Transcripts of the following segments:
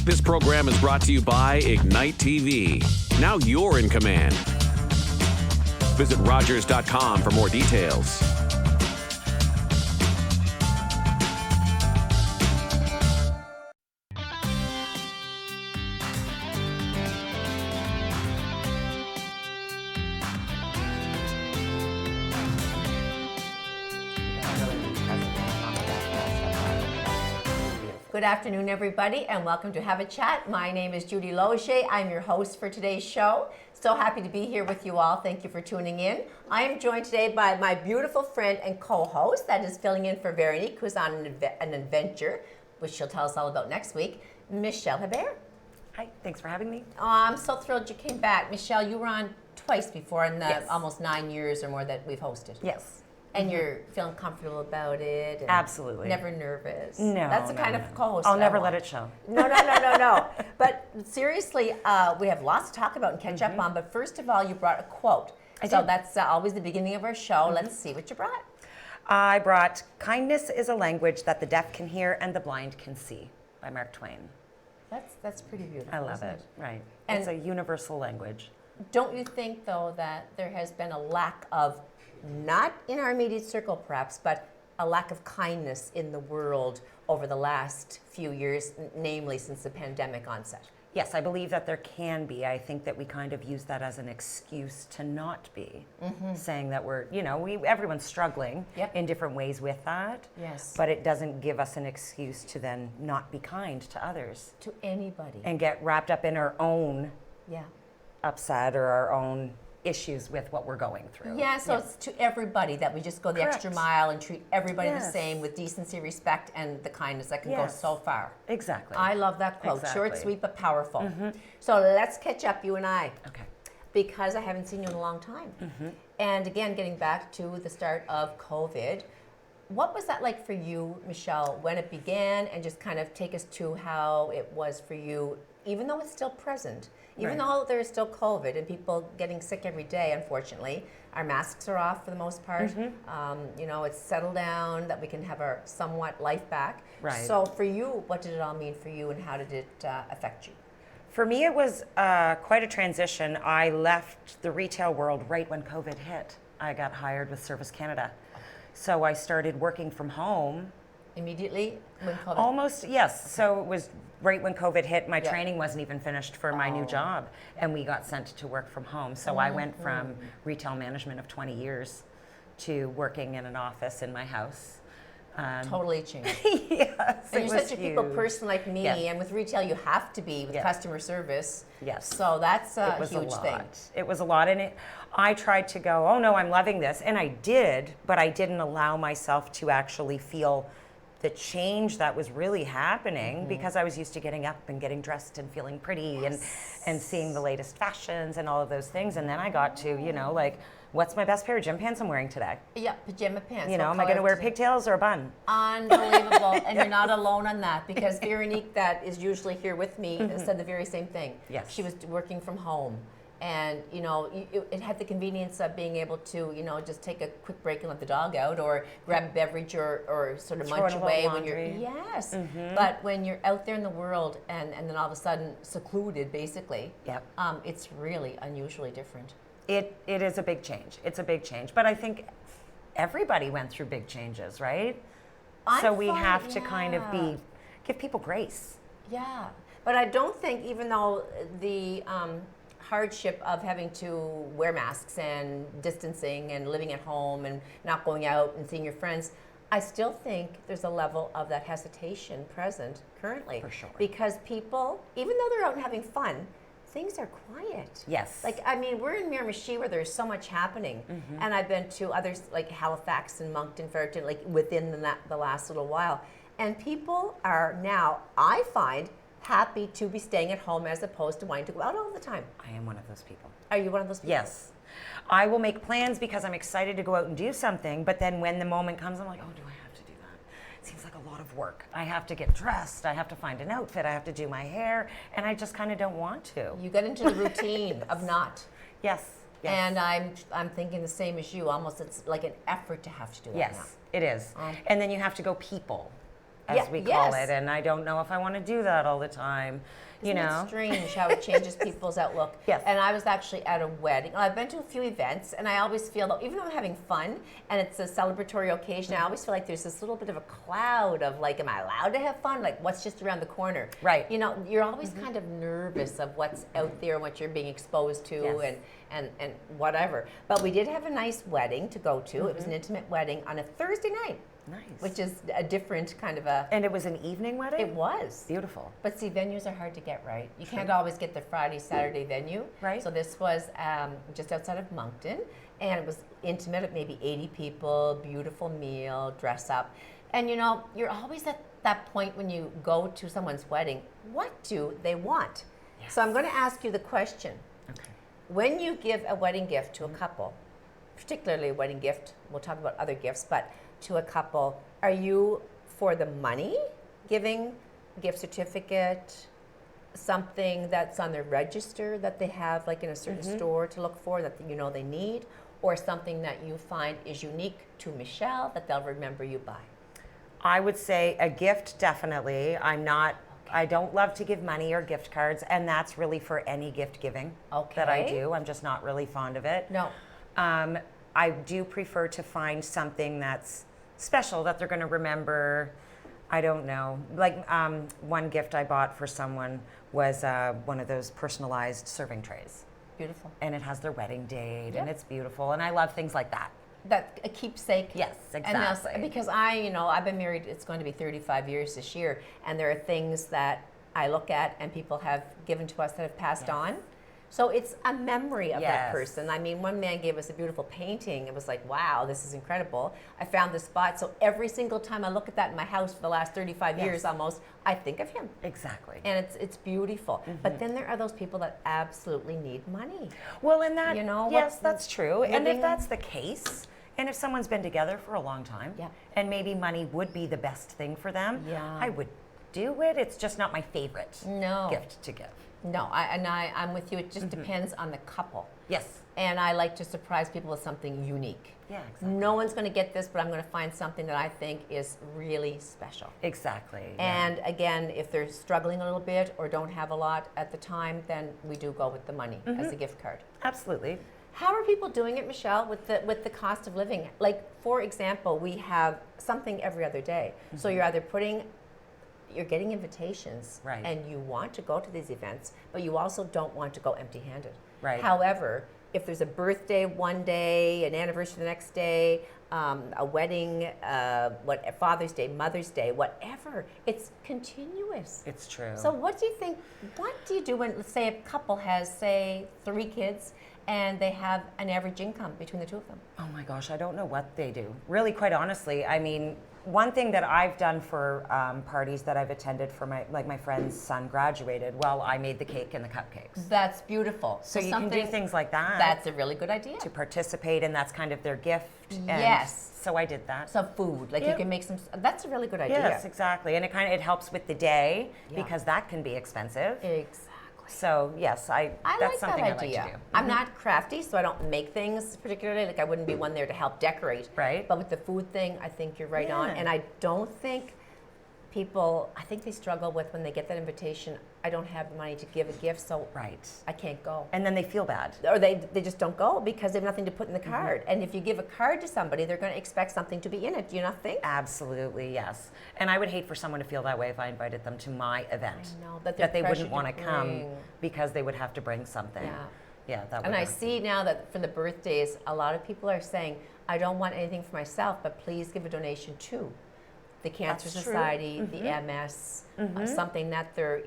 This program is brought to you by Ignite TV. Now you're in command. Visit Rogers.com for more details. Good afternoon, everybody, and welcome to Have a Chat. My name is Judy Loge. I'm your host for today's show. So happy to be here with you all. Thank you for tuning in. I am joined today by my beautiful friend and co-host that is filling in for Veronique, who's on an adventure, which she'll tell us all about next week, Michelle Hebert. Hi, thanks for having me. Oh, I'm so thrilled you came back. Michelle, you were on twice before in the Yes. almost 9 years or more that we've hosted. Yes. And you're feeling comfortable about it? And absolutely. Never nervous? No. That's the kind of co-host I'll I never want. let it show. No. But seriously, we have lots to talk about and catch up on. But first of all, you brought a quote. I So did. that's always the beginning of our show. Let's see what you brought. I brought Kindness is a Language That the Deaf Can Hear and the Blind Can See by Mark Twain. That's pretty beautiful. I love isn't it. Right. And it's a universal language. Don't you think, though, that there has been a lack of, not in our immediate circle perhaps, but a lack of kindness in the world over the last few years, namely since the pandemic onset? Yes, I believe that there can be. I think that we kind of use that as an excuse to not be, saying that we're, everyone's struggling Yep. in different ways with that. Yes. But it doesn't give us an excuse to then not be kind to others To anybody. and get wrapped up in our own Yeah. upset or our own issues with what we're going through. Yeah, so it's to everybody that we just go the extra Correct. mile and treat everybody the Yes. same with decency, respect, and the kindness that can go Yes. so far. Exactly. I love that quote. Short, Exactly. sweet, but powerful. So let's catch up, you and I, Okay. because I haven't seen you in a long time. And again, getting back to the start of COVID, what was that like for you, Michelle, when it began, and just kind of take us to how it was for you, even though it's still present, even Right. though there is still COVID and people getting sick every day, unfortunately. Our masks are off for the most part. It's settled down, that we can have our somewhat life back. Right. So for you, what did it all mean for you, and how did it affect you? For me, it was quite a transition. I left the retail world right when COVID hit. I got hired with Service Canada. So I started working from home. Immediately when COVID? Almost, yes. So it was right when COVID hit. My Yeah. training wasn't even finished for my new job, and we got sent to work from home. So I went from retail management of 20 years to working in an office in my house. Totally changed. Yes, And it you're was such a people huge. person like me, Yeah. and with retail you have to be with Yeah. customer service. Yes. So that's a It was huge a lot. thing. It was a lot, and I tried to go, oh no, I'm loving this, and I did, but I didn't allow myself to actually feel the change that was really happening because I was used to getting up and getting dressed and feeling pretty and seeing the latest fashions and all of those things, and then I got to, what's my best pair of gym pants I'm wearing today? Yeah, pajama pants. Am I color going to wear does it- pigtails or a bun? Unbelievable, and you're not alone on that, because Veronique, that is usually here with me, said the very same thing. Yes. She was working from home, and it had the convenience of being able to just take a quick break and let the dog out, or grab a beverage, or sort of Throw munch in a away little when you're laundry. yes. But when you're out there in the world and then all of a sudden secluded, basically, Yep. it's really unusually different. It is a big change. It's a big change, but I think everybody went through big changes, right? So we have to kind of give people grace. Yeah, but I don't think, even though the hardship of having to wear masks and distancing and living at home and not going out and seeing your friends, I still think there's a level of that hesitation present currently. For sure. Because people, even though they're out and having fun, things are quiet. Yes. We're in Miramichi where there's so much happening. And I've been to others like Halifax and Moncton, Ferriton, like within the last little while. And people are now, I find, happy to be staying at home as opposed to wanting to go out all the time. I am one of those people. Are you one of those people? Yes. I will make plans because I'm excited to go out and do something, but then when the moment comes, I'm like, oh, do I have to do that? It seems like a lot of work. I have to get dressed, I have to find an outfit, I have to do my hair, and I just kind of don't want to. You get into the routine of not. Yes. Yes. And I'm thinking the same as you. Almost it's like an effort to have to do that now. Yes, it is. And then you have to go people. as we call yes. it, and I don't know if I want to do that all the time. Isn't it strange how it changes people's outlook? Yes. And I was actually at a wedding. I've been to a few events, and I always feel that even though I'm having fun and it's a celebratory occasion, I always feel like there's this little bit of a cloud of like, am I allowed to have fun? Like, what's just around the corner? Right. You know, you're always kind of nervous of what's out there and what you're being exposed to Yes. and whatever. But we did have a nice wedding to go to. It was an intimate wedding on a Thursday night. Nice. Which is a different kind of a... And it was an evening wedding? It was. Beautiful. But see, venues are hard to get right. You can't always get the Friday, Saturday venue. Right. So this was just outside of Moncton, and it was intimate at maybe 80 people, beautiful meal, dress up. And you know, you're always at that point when you go to someone's wedding, what do they want? Yes. So I'm going to ask you the question. Okay. When you give a wedding gift to a couple, particularly a wedding gift, we'll talk about other gifts, but to a couple, are you for the money, giving a gift certificate, something that's on their register that they have like in a certain store to look for that you know they need, or something that you find is unique to Michelle that they'll remember you by? I would say a gift, definitely. I don't love to give money or gift cards, and that's really for any gift giving that I Okay. do. I'm just not really fond of it. No. I do prefer to find something that's special that they're going to remember. I don't know. Like one gift I bought for someone was one of those personalized serving trays. Beautiful. And it has their wedding date, Yep. and it's beautiful, and I love things like that. That a keepsake. Yes, And now, exactly. because I've been married, it's going to be 35 years this year, and there are things that I look at and people have given to us that have passed on. So it's a memory of that Yes. person. I mean, one man gave us a beautiful painting. It was like, wow, this is incredible. I found this spot. So every single time I look at that in my house for the last 35 Yes. years almost, I think of him. Exactly. And it's beautiful. But then there are those people that absolutely need money. Well, in that, You know, yes, what- that's true. And if living- that's the case, and if someone's been together for a long time, Yeah. and maybe money would be the best thing for them, Yeah. I would do it. It's just not my favorite No. gift to give. No, I'm with you. It just depends on the couple. Yes. And I like to surprise people with something unique. Yeah, exactly. No one's going to get this, but I'm going to find something that I think is really special. Exactly. yeah. And again, if they're struggling a little bit or don't have a lot at the time, then we do go with the money as a gift card. Absolutely. How are people doing it, Michelle, with the cost of living? Like, for example, we have something every other day. So you're either you're getting invitations, Right. and you want to go to these events, but you also don't want to go empty-handed. Right. However, if there's a birthday one day, an anniversary the next day, a wedding, Father's Day, Mother's Day, whatever, it's continuous. It's true. So what do you think, what do you do when, let's say, a couple has, say, 3 kids, and they have an average income between the two of them? Oh my gosh, I don't know what they do. Really, quite honestly, I mean, one thing that I've done for parties that I've attended for my friend's son graduated, well, I made the cake and the cupcakes. That's beautiful. So you can do something- things like that. That's a really good idea. to participate, and that's kind of their gift. And Yes. So I did that. Some food, like you Yeah. can make some, that's a really good idea. Yes, exactly. And it helps with the day Yeah. because that can be expensive. Exactly. So yes, I that's like something that I like idea. to do. I'm not crafty, so I don't make things particularly. Like I wouldn't be one there to help decorate. Right. But with the food thing, I think you're right on. Yeah. And I don't think I think they struggle with when they get that invitation, I don't have the money to give a gift, so Right. I can't go. And then they feel bad. Or they just don't go because they have nothing to put in the card. And if you give a card to somebody, they're going to expect something to be in it. Do you not think? Absolutely, yes. And I would hate for someone to feel that way if I invited them to my event. I know, that they're they wouldn't pressured want to to come bring. because they would have to bring something. Yeah. Yeah, that would And I not- see now that for the birthdays, a lot of people are saying, I don't want anything for myself, but please give a donation to the Cancer That's true. Society, the MS, something that they're,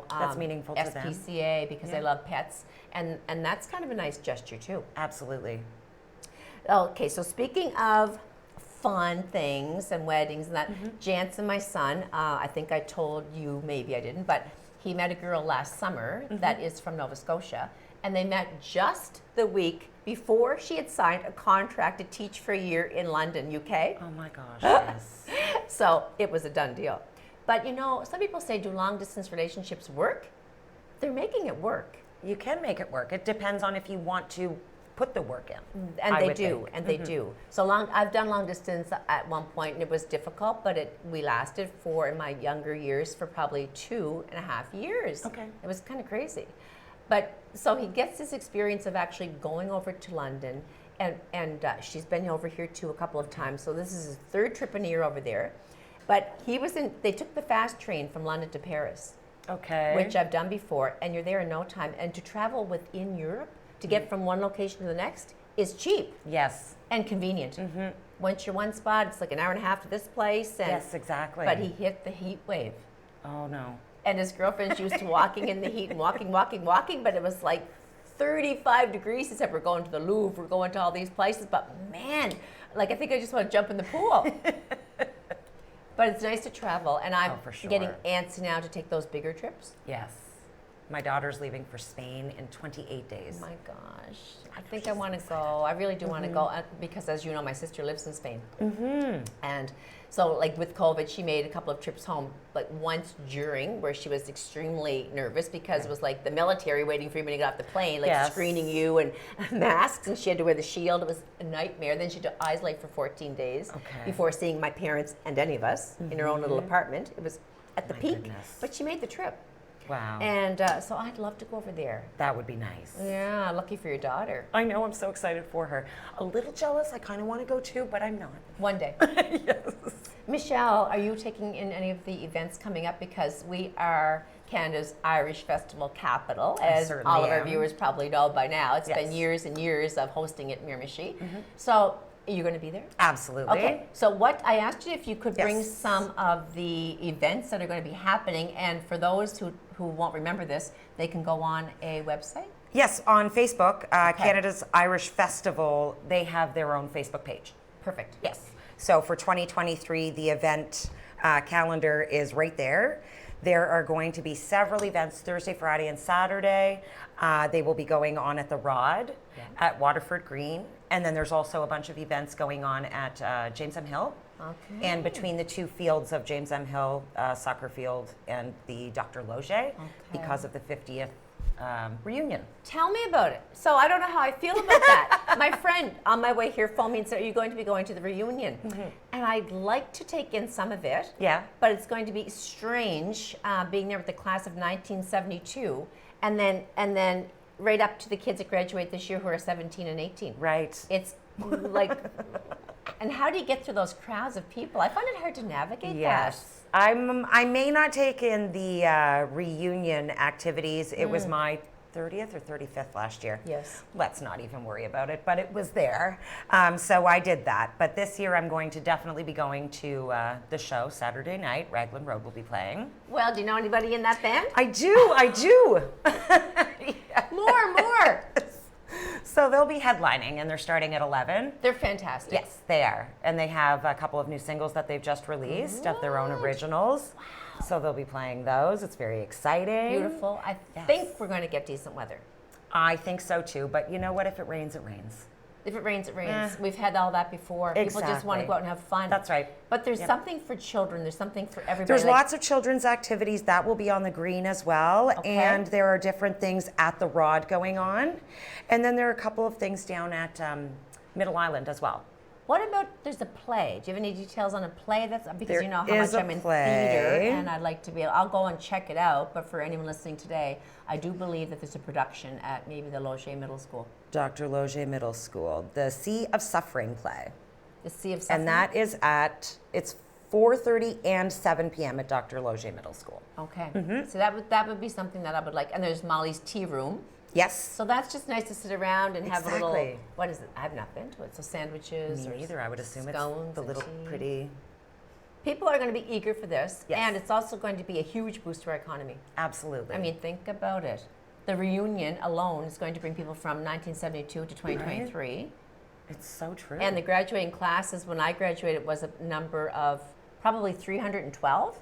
That's meaningful to them. SPCA because they Yeah. love pets. And that's kind of a nice gesture too. Absolutely. Okay, so speaking of fun things and weddings and that, Jansen, my son, I think I told you, maybe I didn't, but he met a girl last summer that is from Nova Scotia, and they met just the week before she had signed a contract to teach for a year in London, UK. Oh my gosh, yes. So it was a done deal. But some people say, do long distance relationships work? They're making it work. You can make it work. It depends on if you want to put the work in. And I they would do, think. and they do. So I've done long distance at one point, and it was difficult, but we lasted for, in my younger years, for probably 2.5 years. Okay. It was kind of crazy. But so he gets this experience of actually going over to London, and she's been over here too a couple of times. So this is his third trip in a year over there. But they took the fast train from London to Paris. Okay. Which I've done before, and you're there in no time. And to travel within Europe, to get from one location to the next, is cheap. Yes. And convenient. Once you're one spot, it's like an hour and a half to this place. And, Yes, exactly. But he hit the heat wave. Oh, no. And his girlfriend's used to walking in the heat and walking, but it was like 35 degrees. He said, we're going to the Louvre, we're going to all these places, but man, like I think I just want to jump in the pool. But it's nice to travel, and I'm for sure. getting antsy now to take those bigger trips. Yes. My daughter's leaving for Spain in 28 days. Oh my gosh. I think I want to go. I really do want to go because, as you know, my sister lives in Spain. And so, like with COVID, she made a couple of trips home, like once during where she was extremely nervous because it was like the military waiting for you when you got off the plane, like screening you and masks, and she had to wear the shield. It was a nightmare. Then she had to isolate for 14 days before seeing my parents and any of us in her own little apartment. It was at the peak, but she made the trip. Wow. And so I'd love to go over there. That would be nice. Yeah, lucky for your daughter. I know, I'm so excited for her. A little jealous, I kind of want to go too, but I'm not. One day. Yes. Michelle, are you taking in any of the events coming up? Because we are Canada's Irish Festival capital, as all of our viewers probably know by now. It's been years and years of hosting it in Miramichi. So are you going to be there? Absolutely. Okay. So what I asked you if you could bring some of the events that are going to be happening, and for those who won't remember this, they can go on a website. Yes, on Facebook, Canada's Irish Festival, they have their own Facebook page. Perfect. Yes. So for 2023, the event calendar is right there. There are going to be several events Thursday, Friday, and Saturday. They will be going on at the Rod at Waterford Green. And then there's also a bunch of events going on at James M. Hill. Okay. And between the two fields of James M. Hill soccer field and the Dr. Loge because of the 50th reunion. Tell me about it. So I don't know how I feel about that. My friend on my way here phoned me and said, are you going to be going to the reunion? And I'd like to take in some of it. Yeah. But it's going to be strange being there with the class of 1972 and then right up to the kids that graduate this year who are 17 and 18. Right. It's like, and how do you get through those crowds of people? I find it hard to navigate that. I may not take in the reunion activities. It was my 30th or 35th last year. Yes. Let's not even worry about it, but it was there. So I did that. But this year I'm going to definitely be going to the show Saturday night. Raglan Road will be playing. Well, do you know anybody in that band? I do. More. So they'll be headlining, and they're starting at 11. They're fantastic. Yes, they are. And they have a couple of new singles that they've just released of their own originals. Wow. So they'll be playing those. It's very exciting. Beautiful. I think we're going to get decent weather. I think so too. But you know what? If it rains, it rains. If it rains, it rains. We've had all that before. Exactly. People just want to go out and have fun. That's right. But there's something for children. There's something for everybody. There's lots of children's activities that will be on the green as well. Okay. And there are different things at the Rod going on. And then there are a couple of things down at Middle Island as well. What about, there's a play. Do you have any details on a play? That's because There you know how much is a I'm in play. theater, and I'd like to be able, I'll go and check it out, but for anyone listening today, I do believe that there's a production at maybe the Loge Middle School. Dr. Loge Middle School, the Sea of Suffering play. The Sea of Suffering? And that is it's 4:30 and 7 p.m. at Dr. Loge Middle School. Okay. So that would be something that I would like. And there's Molly's Tea Room. Yes. So that's just nice to sit around and have a little, Exactly. what is it? I've not been to it. So sandwiches Me or neither. I would assume it's scones the and little tea. pretty. People are going to be eager for this. Yes. And it's also going to be a huge boost to our economy. Absolutely. I mean, think about it. The reunion alone is going to bring people from 1972 to 2023. Right? It's so true. And the graduating classes, when I graduated, was a number of probably 312.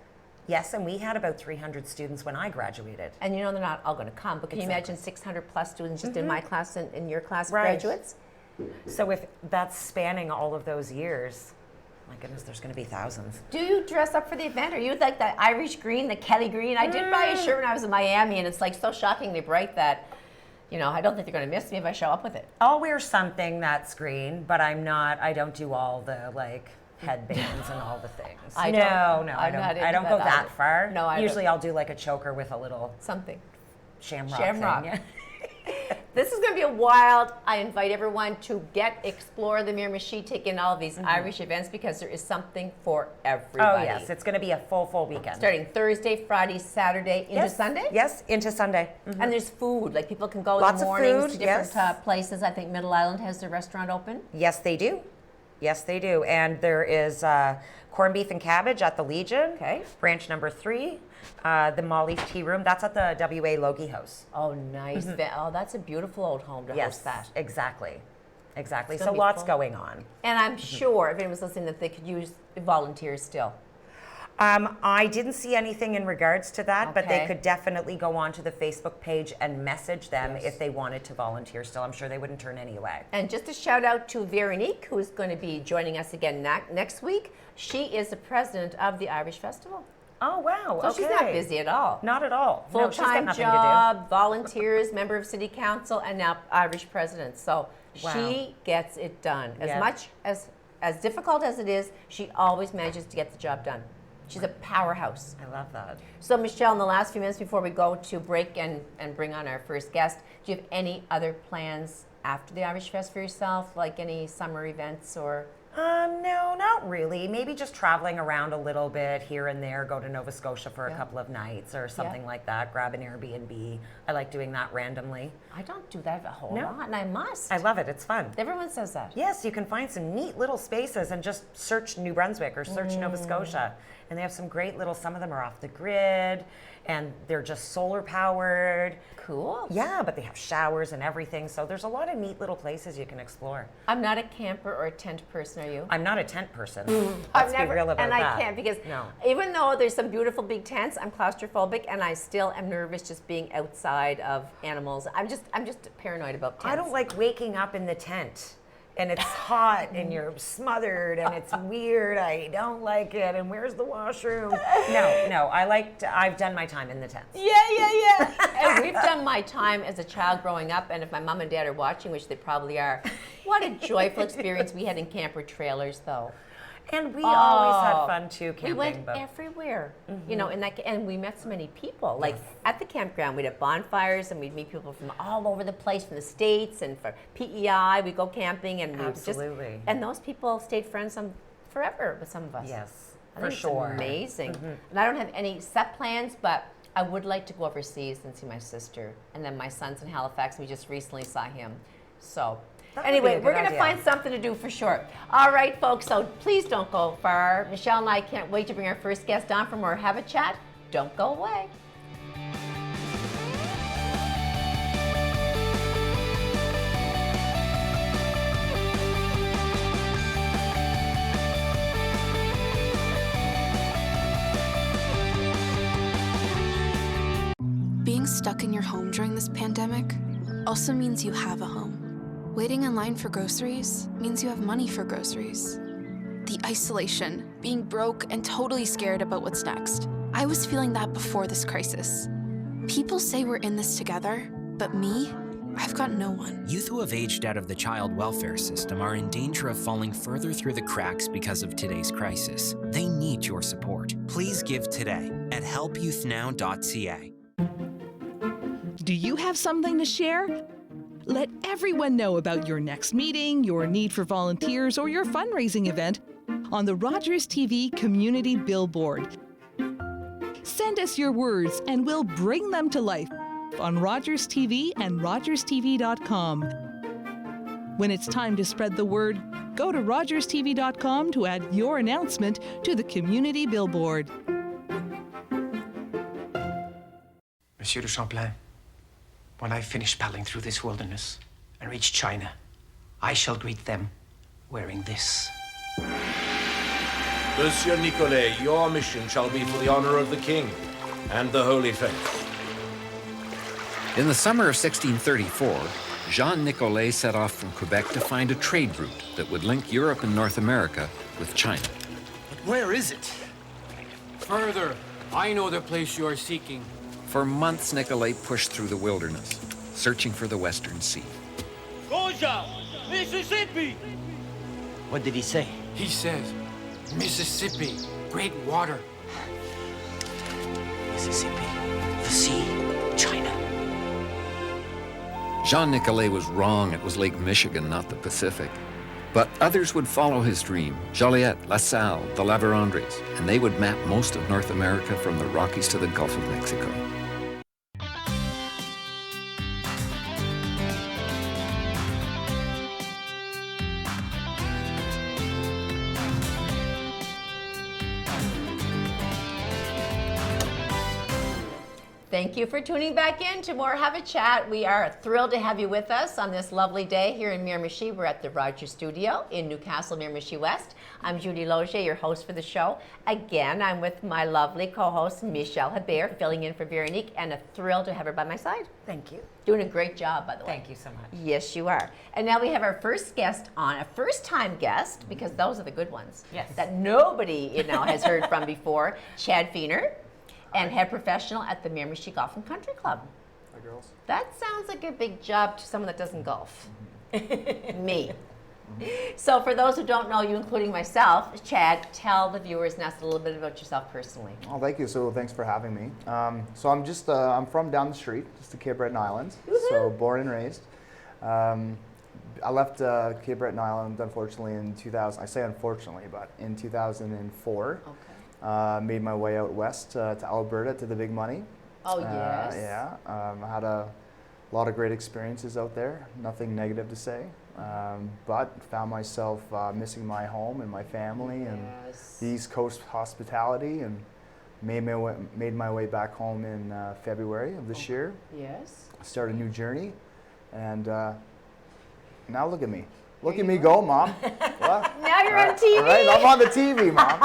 Yes, and we had about 300 students when I graduated. And you know they're not all going to come, but can you Exactly. imagine 600 plus students just in my class and in your class of Right. graduates? So if that's spanning all of those years, my goodness, there's going to be thousands. Do you dress up for the event? Are you like the Irish green, the Kelly green? I did buy a shirt when I was in Miami, and it's like so shockingly bright that You know, I don't think they're going to miss me if I show up with it. I'll wear something that's green, but I don't do all the like headbands and all the things. I don't go that far. No, Usually I'll do like a choker with a little something. Shamrock. Shamrock. Thing, yeah. This is going to be a wild. I invite everyone to explore the Miramichi, take in all of these Irish events because there is something for everybody. Oh yes, it's going to be a full weekend. Starting Thursday, Friday, Saturday, into Sunday? Yes, into Sunday. And there's food. Like people can go Lots in the of mornings food, to different yes. places. I think Middle Island has their restaurant open. Yes, they do. Yes, they do. And there is corned beef and cabbage at the Legion. Okay. Branch number 3. The Molly's Tea Room. That's at the WA Logie House. Oh, nice. Oh, that's a beautiful old home to host that. Exactly. Exactly. It's So gonna be lots fun. going on. And I'm sure if anyone's listening that they could use volunteers still. I didn't see anything in regards to that, but they Okay. could definitely go onto the Facebook page and message them if they wanted to volunteer still. I'm sure they wouldn't turn any away. And just a shout out to Veronique, who's going to be joining us again next week. She is the president of the Irish Festival. Oh, wow. So okay. she's not busy at all. Not at all. No, she's got Full-time nothing job, volunteers, member of city council, and now Irish president. So Wow. she gets it done. As Yeah. much as difficult as it is, she always manages to get the job done. She's a powerhouse. to do. I love that. So Michelle, in the last few minutes before we go to break and bring on our first guest, do you have any other plans after the Irish Fest for yourself, like any summer events or? No, not really. Maybe just traveling around a little bit here and there, go to Nova Scotia for a couple of nights or something like that, grab an Airbnb. I like doing that randomly. I don't do that a whole No. lot, and I must. I love it. It's fun. Everyone says that. Yes, you can find some neat little spaces and just search New Brunswick or search Nova Scotia. And they have some great little, some of them are off the grid and they're just solar powered. Cool. Yeah, but they have showers and everything. So there's a lot of neat little places you can explore. I'm not a camper or a tent person, are you? I'm not a tent person. I've Let's be real about and that. I can't because No. even though there's some beautiful big tents, I'm claustrophobic and I still am nervous just being outside of animals. I'm just paranoid about tents. I don't like waking up in the tent and it's hot and you're smothered and it's weird. I don't like it. And where's the washroom? No, I've done my time in the tent. Yeah. And we've done my time as a child growing up, and if my mom and dad are watching, which they probably are, what a joyful experience we had in camper trailers, though. And we always had fun too camping. We went but everywhere, you know, and we met so many people. Like at the campground, we'd have bonfires and we'd meet people from all over the place, from the States and for PEI. We'd go camping and Absolutely. and those people stayed friends forever with some of us. Yes, I for think sure. It's amazing. And I don't have any set plans, but I would like to go overseas and see my sister. And then my son's in Halifax. We just recently saw him. So That would be anyway, a we're good going to idea. find something to do for sure. All right, folks. So please don't go far. Michelle and I can't wait to bring our first guest on for more Have a Chat. Don't go away. Being stuck in your home during this pandemic also means you have a home. Waiting in line for groceries means you have money for groceries. The isolation, being broke and totally scared about what's next. I was feeling that before this crisis. People say we're in this together, but me, I've got no one. Youth who have aged out of the child welfare system are in danger of falling further through the cracks because of today's crisis. They need your support. Please give today at helpyouthnow.ca. Do you have something to share? Let everyone know about your next meeting, your need for volunteers, or your fundraising event on the Rogers TV Community Billboard. Send us your words and we'll bring them to life on Rogers TV and rogerstv.com. When it's time to spread the word, go to rogerstv.com to add your announcement to the Community Billboard. Monsieur de Champlain, when I finish paddling through this wilderness and reach China, I shall greet them wearing this. Monsieur Nicolet, your mission shall be for the honor of the king and the Holy Faith. In the summer of 1634, Jean Nicolet set off from Quebec to find a trade route that would link Europe and North America with China. But where is it? Further. I know the place you are seeking. For months, Nicolet pushed through the wilderness, searching for the Western Sea. Georgia, Mississippi! What did he say? He says, Mississippi, great water. Mississippi, the sea, China. Jean Nicolet was wrong. It was Lake Michigan, not the Pacific. But others would follow his dream: Joliet, La Salle, the La Vérendrye's, and they would map most of North America from the Rockies to the Gulf of Mexico. Thank you for tuning back in to more Have a Chat. We are thrilled to have you with us on this lovely day here in Miramichi. We're at the Rogers Studio in Newcastle, Miramichi West. I'm Judy Loge, your host for the show. Again, I'm with my lovely co-host, Michelle Hebert, filling in for Veronique, and a thrill to have her by my side. Thank you. Doing a great job, by the way. Thank you so much. Yes, you are. And now we have our first guest on, a first-time guest, because those are the good ones. Yes. That nobody, has heard from before. Chad Feener, and head professional at the Miramichi Golf and Country Club. Hi, girls. That sounds like a big job to someone that doesn't golf. Me. So for those who don't know you, including myself, Chad, tell the viewers now a little bit about yourself personally. Oh, thank you. So thanks for having me. So I'm just, I'm from down the street, just the Cape Breton Islands. So born and raised. I left Cape Breton Island, unfortunately, in 2000. I say unfortunately, but in 2004. Okay. Made my way out west to Alberta, to the big money. Oh, yes. I had a lot of great experiences out there, nothing negative to say, but found myself missing my home and my family and the East Coast hospitality, and made my way back home in February of this year. Yes. Started a new journey, and now look at me. Look at me go, Mom. Now you're on TV. Right? I'm on the TV, Mom.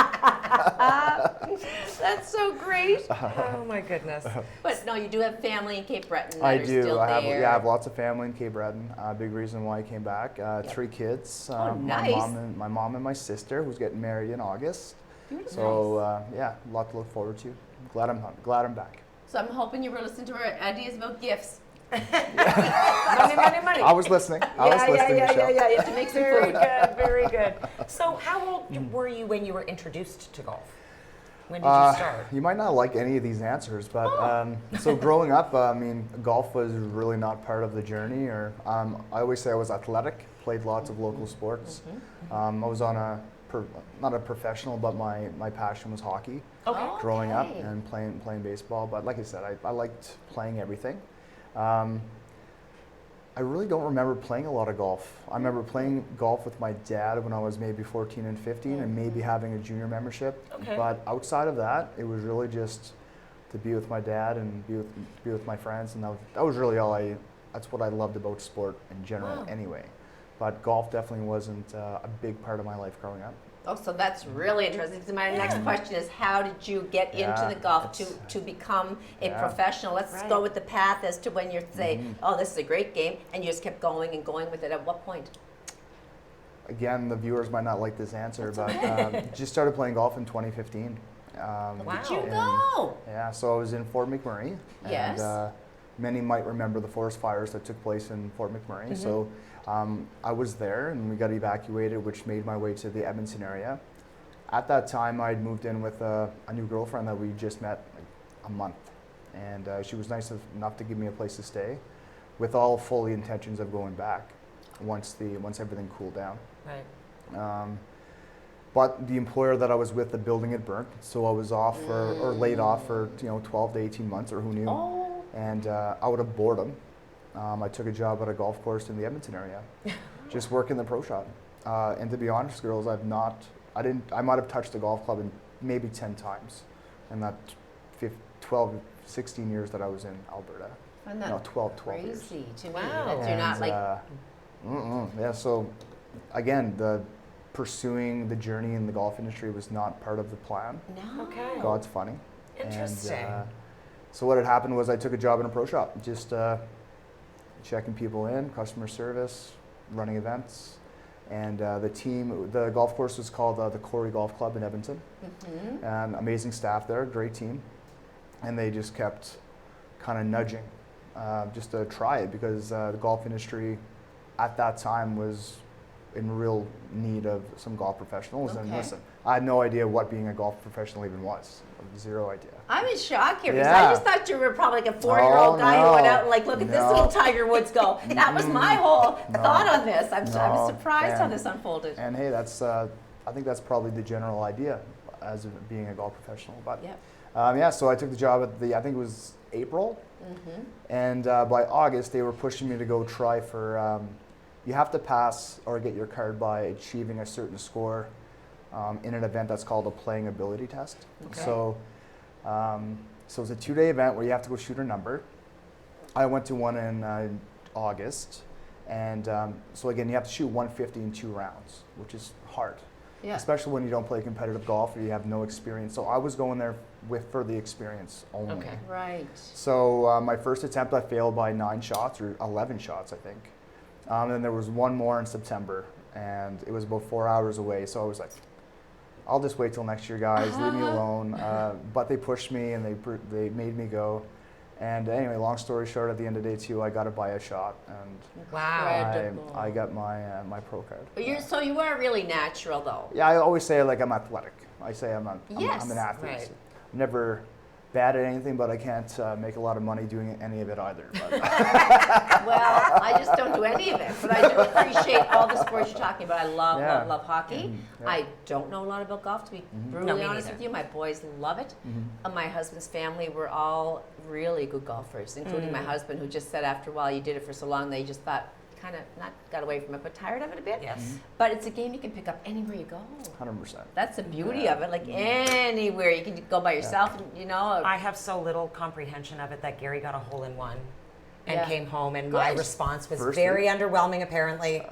That's so great. Oh my goodness. But no, you do have family in Cape Breton that I are do. still I have there. lots of family in Cape Breton. Big reason why I came back. 3 kids. Nice. My mom and my sister, who's getting married in August. Beautiful. So a lot to look forward to. Glad I'm back. So I'm hoping you were listening to our ideas about gifts. Money. I was listening. I was listening, Michelle. You have to make some Very food. good, very good. So how old were you when you were introduced to golf? When did you start? You might not like any of these answers, but so growing up, golf was really not part of the journey. Or I always say I was athletic, played lots of local sports. I was on not a professional, but my passion was hockey. Okay. Growing up and playing baseball, but like I said, I liked playing everything. I really don't remember playing a lot of golf. I remember playing golf with my dad when I was maybe 14 and 15 and maybe having a junior membership. Okay. But outside of that, it was really just to be with my dad and be with my friends, and that was really that's what I loved about sport in general anyway. But golf definitely wasn't a big part of my life growing up. Oh, so that's really interesting. So my next question is, how did you get into the golf to become a professional? Let's go with the path as to when you say, oh, this is a great game, and you just kept going and going with it. At what point? Again, the viewers might not like this answer, but just started playing golf in 2015. Wow. Did you go? Yeah, so I was in Fort McMurray. Yes. And many might remember the forest fires that took place in Fort McMurray. So I was there, and we got evacuated, which made my way to the Edmonton area. At that time, I'd moved in with a new girlfriend that we just met like a month. And she was nice enough to give me a place to stay, with all full intentions of going back once everything cooled down. Right. But the employer that I was with, the building had burnt, so I was off or laid off for 12 to 18 months, or who knew. Oh. And out of boredom, I took a job at a golf course in the Edmonton area, just working the pro shop. And to be honest, girls, I might have touched a golf club in maybe 10 times in that 12, 16 years that I was in Alberta. And that 12 crazy years. to me that you're not like. Yeah, so again, pursuing the journey in the golf industry was not part of the plan. No. Okay. God's funny. Interesting. And, so what had happened was I took a job in a pro shop, just checking people in, customer service, running events. And the golf course was called the Corey Golf Club in Edmonton. And amazing staff there, great team. And they just kept kind of nudging just to try it because the golf industry at that time was in real need of some golf professionals. And Okay. listen, I had no idea what being a golf professional even was. Zero idea. I'm in shock here because Yeah. I just thought you were probably like a 4-year-old guy who went out and like, look at this little Tiger Woods go. That was my whole thought on this. I was surprised how this unfolded. And hey, that's I think that's probably the general idea as of being a golf professional. But so I took the job at I think it was April, and by August they were pushing me to go try for. You have to pass or get your card by achieving a certain score in an event that's called a playing ability test. Okay. So it's a 2-day event where you have to go shoot a number. I went to one in August, and so again, you have to shoot 150 in 2 rounds, which is hard, especially when you don't play competitive golf or you have no experience. So I was going there for the experience only. Okay. Right. So my first attempt, I failed by 9 shots or 11 shots, I think. And then there was one more in September, and it was about 4 hours away. So I was like, I'll just wait till next year, guys. Leave me alone. But they pushed me, and they made me go. And anyway, long story short, at the end of day 2, I got it by a shot, and I got my my pro card. But so you are really natural, though. Yeah, I always say like I'm athletic. I say I'm an athlete. Right. I'm never bad at anything, but I can't make a lot of money doing any of it either. Well, I just don't do any of it, but I do appreciate all the sports you're talking about. I love hockey. I don't know a lot about golf, to be brutally honest with you. My boys love it. My husband's family were all really good golfers, including my husband, who just said after a while, you did it for so long, they just thought, kind of not got away from it, but tired of it a bit. Yes. But it's a game you can pick up anywhere you go. 100%. That's the beauty of it. Like anywhere you can go by yourself. And, you know. I have so little comprehension of it that Gary got a hole-in-one and came home, and my response was very underwhelming. Apparently.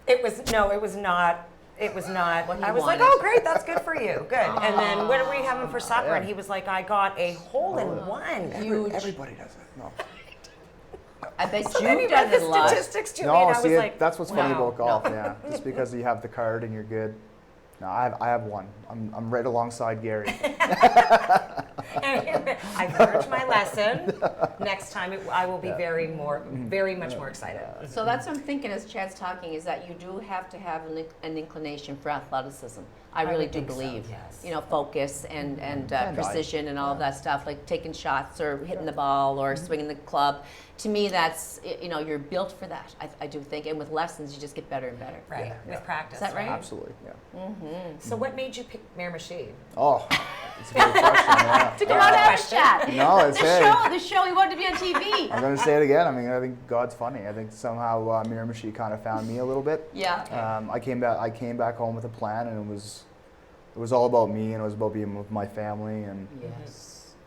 It was not. It was not. I was like, oh, great, that's good for you. Good. And then what are we having for supper? And he was like, I got a hole-in-one. Everybody does it. No. I bet you've done it a lot. Statistics to me, No, and I was see, like, that's what's funny about golf. Yeah, just because you have the card and you're good. No, I have one. I'm right alongside Gary. I've learned my lesson. Next time, I will be very much more excited. So that's what I'm thinking as Chad's talking, is that you do have to have an inclination for athleticism. I really do believe, you know, focus and precision and all of that stuff, like taking shots or hitting the ball or swinging the club. To me, that's, you know, you're built for that. I do think, and with lessons, you just get better and better. Right, with practice. Is that right? Absolutely, yeah. So what made you pick Miramichi? Oh, it's a great question. To come out and have a chat. No, it's the show. You wanted to be on TV. I'm going to say it again. I mean, I think God's funny. I think somehow Miramichi kind of found me a little bit. Yeah. I came back home with a plan, and it was all about me, and it was about being with my family. And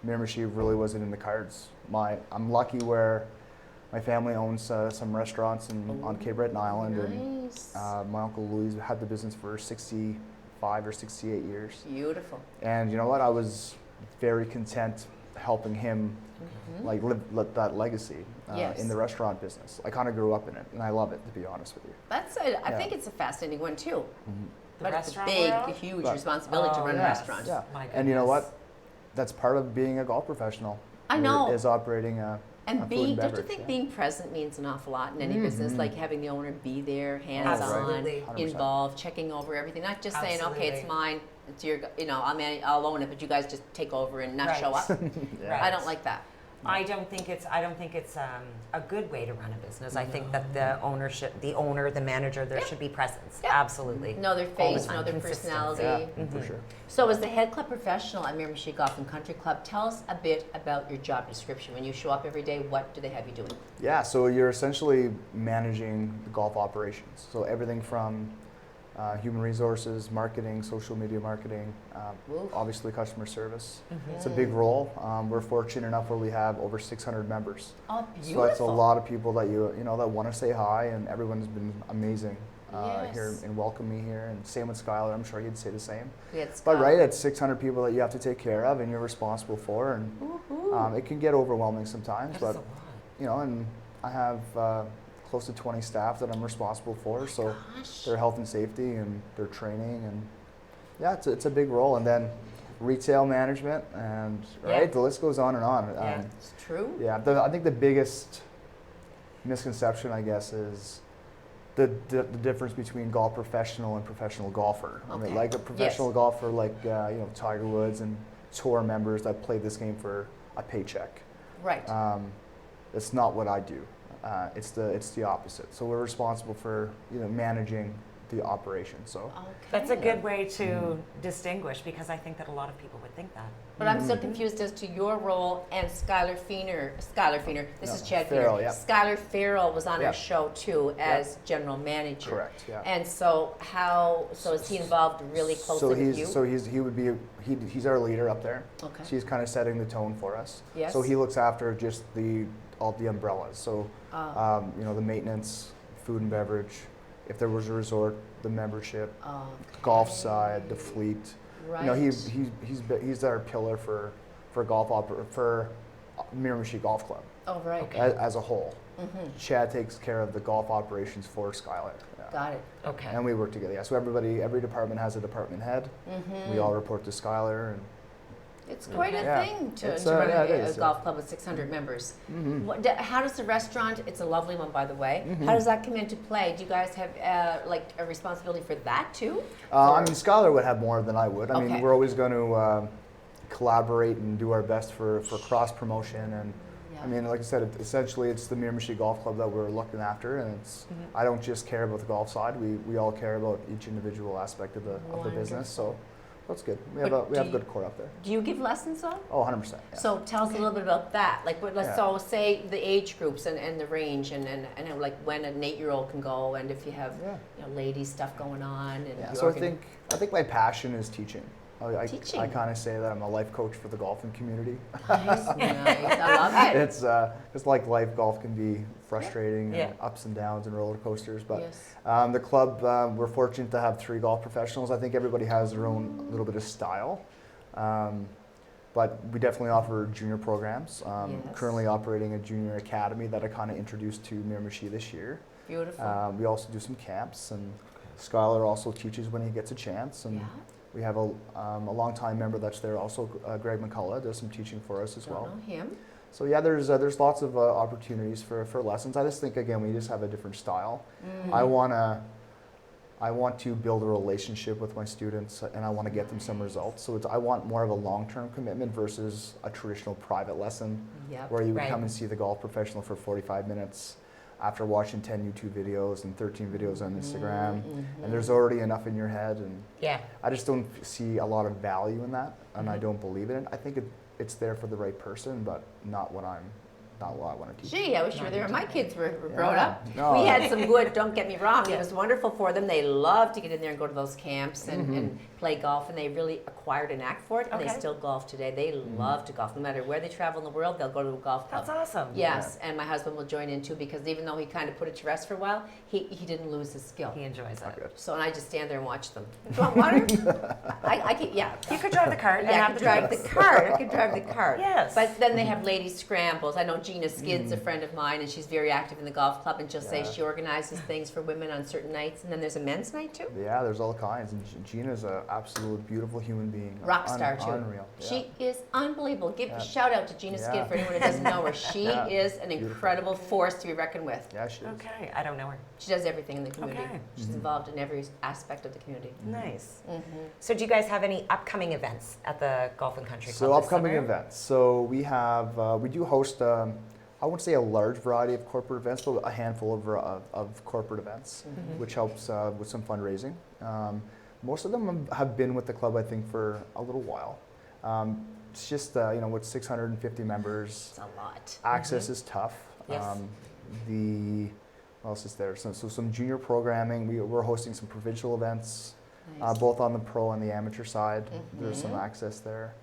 Miramichi really wasn't in the cards. I'm lucky where my family owns some restaurants on Cape Breton Island, and my uncle Louis had the business for 65 or 68 years. Beautiful. And you know what? I was very content helping him like live that legacy in the restaurant business. I kind of grew up in it, and I love it, to be honest with you. I think it's a fascinating one too. The but it's a restaurant big, huge responsibility to run a restaurant. Yeah. My And you know goodness. what? That's part of being a golf professional. I know. Is operating a And food being, and don't you beverage, think being present means an awful lot in any business? Like having the owner be there, hands-on, Absolutely. 100%. involved, checking over everything. Not just saying, okay, it's Absolutely. mine, it's your, you know, I'll own it, but you guys just take over and not show up. Right. I don't like that. I don't think it's a good way to run a business. I think that the owner, the manager, there should be presence. Absolutely. Know their All the face, time. know their Consistency. personality. for sure. So as the head club professional at Miramichi Golf and Country Club, tell us a bit about your job description. When you show up every day, what do they have you doing? Yeah, so you're essentially managing the golf operations. So everything from human resources, marketing, social media marketing, obviously customer service. It's a big role. We're fortunate enough where we have over 600 members. Oh, beautiful. So that's a lot of people that that want to say hi, and everyone's been amazing here and welcome me here. And same with Skylar, I'm sure he'd say the same. But right, it's 600 people that you have to take care of and you're responsible for, and it can get overwhelming sometimes. That is but a lot. and I have close to 20 staff that I'm responsible for, so their health and safety and their training, and it's a big role. And then retail management, and right, the list goes on and on. Yeah. It's true. Yeah, I think the biggest misconception, I guess, is the difference between golf professional and professional golfer. I mean, like a professional golfer, like Tiger Woods and tour members that play this game for a paycheck. Right. That's not what I do. It's the opposite. So we're responsible for managing the operation. So that's a good way to distinguish, because I think that a lot of people would think that. But I'm still confused as to your role and Skylar Feener. This is Chad Farrell, Feener. yeah. Skylar Farrell was on our show too as general manager. Correct. Yeah. And so is he involved really closely with you? He's our leader up there. Okay. So he's kind of setting the tone for us. Yes. So he looks after just all the umbrellas. So the maintenance, food and beverage. If there was a resort, the membership, golf side, the fleet. Right. He's our pillar for Miramichi Golf Club. Oh, right. Okay. As a whole. Mm-hmm. Chad takes care of the golf operations for Skylar. Yeah. Got it. Okay. And we work together. Yeah. So every department has a department head. Mm-hmm. We all report to Skylar, and it's quite a thing to run a golf club with 600 members. Mm-hmm. How does the restaurant, it's a lovely one by the way, how does that come into play? Do you guys have a responsibility for that too? I mean, Skylar would have more than I would. I mean, we're always going to collaborate and do our best for cross promotion. And I mean, like I said, essentially it's the Miramichi Golf Club that we're looking after, and it's I don't just care about the golf side. We all care about each individual aspect of the business. So that's good. We have a good core up there. Do you give lessons though? Oh, 100%. Yeah. So tell us a little bit about that. Like, so say the age groups and the range and like when an 8-year-old can go, and if you have ladies stuff going on. And so I think my passion is teaching. Teaching. I kind of say that I'm a life coach for the golfing community. Nice. I love it. It's like life. Golf can be frustrating, and ups and downs and roller coasters. But the club, we're fortunate to have 3 golf professionals. I think everybody has their own little bit of style. But we definitely offer junior programs. Currently operating a junior academy that I kind of introduced to Miramichi this year. Beautiful. We also do some camps, and Skylar also teaches when he gets a chance. And we have a long-time member that's there also, Greg McCullough, does some teaching for us as well. Don't know him. So yeah, there's lots of opportunities for lessons. I just think, again, we just have a different style. I want to build a relationship with my students, and I want to get them some results. So I want more of a long-term commitment versus a traditional private lesson where you would come and see the golf professional for 45 minutes after watching 10 YouTube videos and 13 videos on Instagram, and there's already enough in your head, and I just don't see a lot of value in that, and I don't believe in it. I think it's there for the right person, but not what I want to teach. Gee, I wish you were there when my kids were grown up. No. We had some good, don't get me wrong, it was wonderful for them. They loved to get in there and go to those camps and play golf, and they really acquired a knack for it, and they still golf today. They love to golf. No matter where they travel in the world, they'll go to a golf club. That's awesome. Yes, and my husband will join in too, because even though he kind of put it to rest for a while, he didn't lose his skill. He enjoys it. So and I just stand there and watch them. Do you want water? I could, You could drive the cart and I have could the drive the drinks. cart. I could drive the cart. Yes. But then they have ladies scrambles. I know Gina Skid's a friend of mine, and she's very active in the golf club, and she'll say she organizes things for women on certain nights, and then there's a men's night too. Yeah, there's all kinds, and Gina's an absolute beautiful human being. Rock star too. Unreal. Yeah. She is unbelievable. Give a shout out to Gina Skid for anyone who doesn't know her. She is an incredible force to be reckoned with. Yeah, she is. Okay, I don't know her. She does everything in the community. Okay. She's involved in every aspect of the community. Nice. So do you guys have any upcoming events at the Golf and Country Club? So this upcoming summer? events. So we have we do host. I wouldn't say a large variety of corporate events, but a handful of corporate events, which helps with some fundraising. Most of them have been with the club, I think, for a little while. It's just, with 650 members, It's a lot. access is tough. Yes. What else is there? So some junior programming. We're hosting some provincial events, Nice. both on the pro and the amateur side. There's some access there.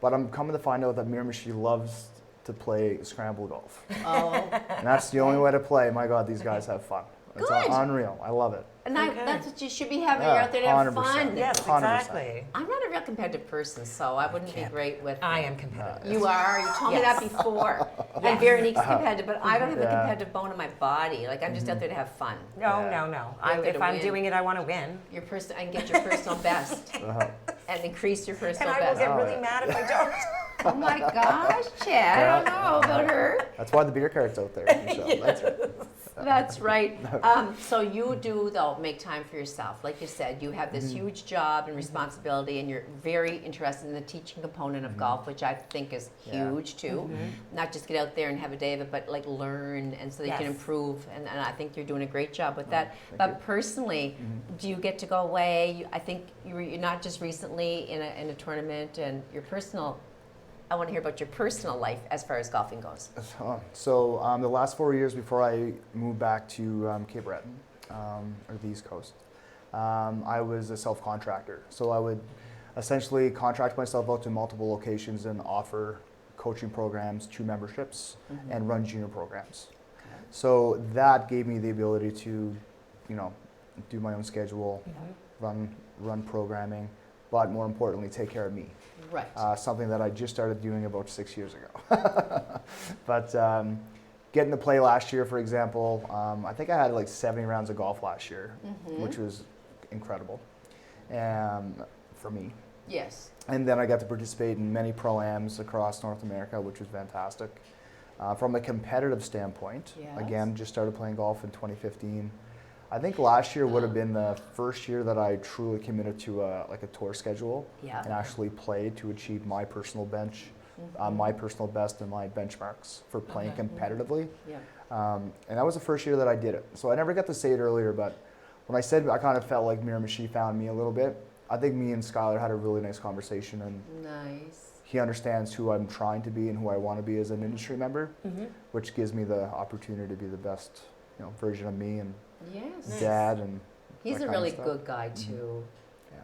But I'm coming to find out that Miramichi loves to play scramble golf. Oh. And that's the only way to play. My God, these guys have fun. It's Good. unreal. I love it. And that's what you should be having. You're out there to have 100%. fun. Yes, 100%. exactly. I'm not a real competitive person, so I wouldn't be great with. I am competitive. You are. You told me that before. And Veronique's competitive, but I don't have the competitive bone in my body. Like I'm just out there to have fun. No. You're out there If to I'm win. doing it, I want to win. I can get your personal best. and increase your personal And I will best. get really mad if I don't. Oh my gosh, Chad, I don't know about her. That's why the beer cart's out there, Michelle. That's right. That's right. So you do, though, make time for yourself. Like you said, you have this huge job and responsibility, and you're very interested in the teaching component of golf, which I think is huge, too. Not just get out there and have a day of it, but like learn, and so that you can improve. And I think you're doing a great job with that. But personally, do you get to go away? I think you're not just recently in a tournament, and your personal... I want to hear about your personal life as far as golfing goes. So the last 4 years before I moved back to Cape Breton, or the East Coast, I was a self-contractor. So I would essentially contract myself out to multiple locations and offer coaching programs to memberships and run junior programs. Okay. So that gave me the ability to, do my own schedule, run programming, but more importantly, take care of me. Right. Something that I just started doing about 6 years ago. But getting to play last year, for example, I think I had like 70 rounds of golf last year, which was incredible for me. Yes. And then I got to participate in many pro-ams across North America, which was fantastic. From a competitive standpoint, again, just started playing golf in 2015. I think last year would have been the first year that I truly committed to a tour schedule and actually played to achieve my personal my personal best and my benchmarks for playing competitively. And that was the first year that I did it. So I never got to say it earlier, but when I said I kind of felt like Miramichi found me a little bit, I think me and Skylar had a really nice conversation, and he understands who I'm trying to be and who I want to be as an industry member, which gives me the opportunity to be the best version of me and dad, and he's a really good guy too. Yeah,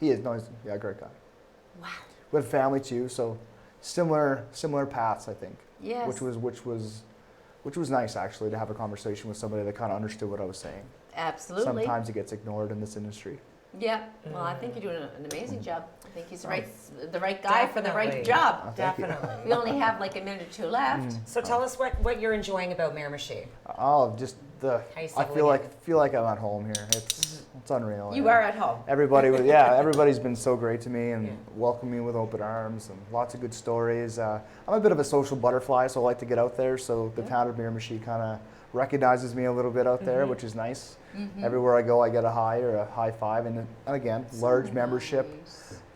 he is. No, he's a great guy. Wow. With family too, so similar paths, I think. Yes. Which was nice actually to have a conversation with somebody that kind of understood what I was saying. Absolutely. Sometimes it gets ignored in this industry. Yeah. Well, I think you're doing an amazing job. I think he's the right guy for the right job. Definitely. We only have like a minute or two left. So tell us what you're enjoying about Miramichi. Oh, just I feel like I'm at home here. It's unreal. You are at home. Everybody's been so great to me and welcomed me with open arms and lots of good stories. I'm a bit of a social butterfly, so I like to get out there. So the town of Miramichi kind of recognizes me a little bit out there, which is nice. Everywhere I go, I get a hi or a high five, and again, large membership.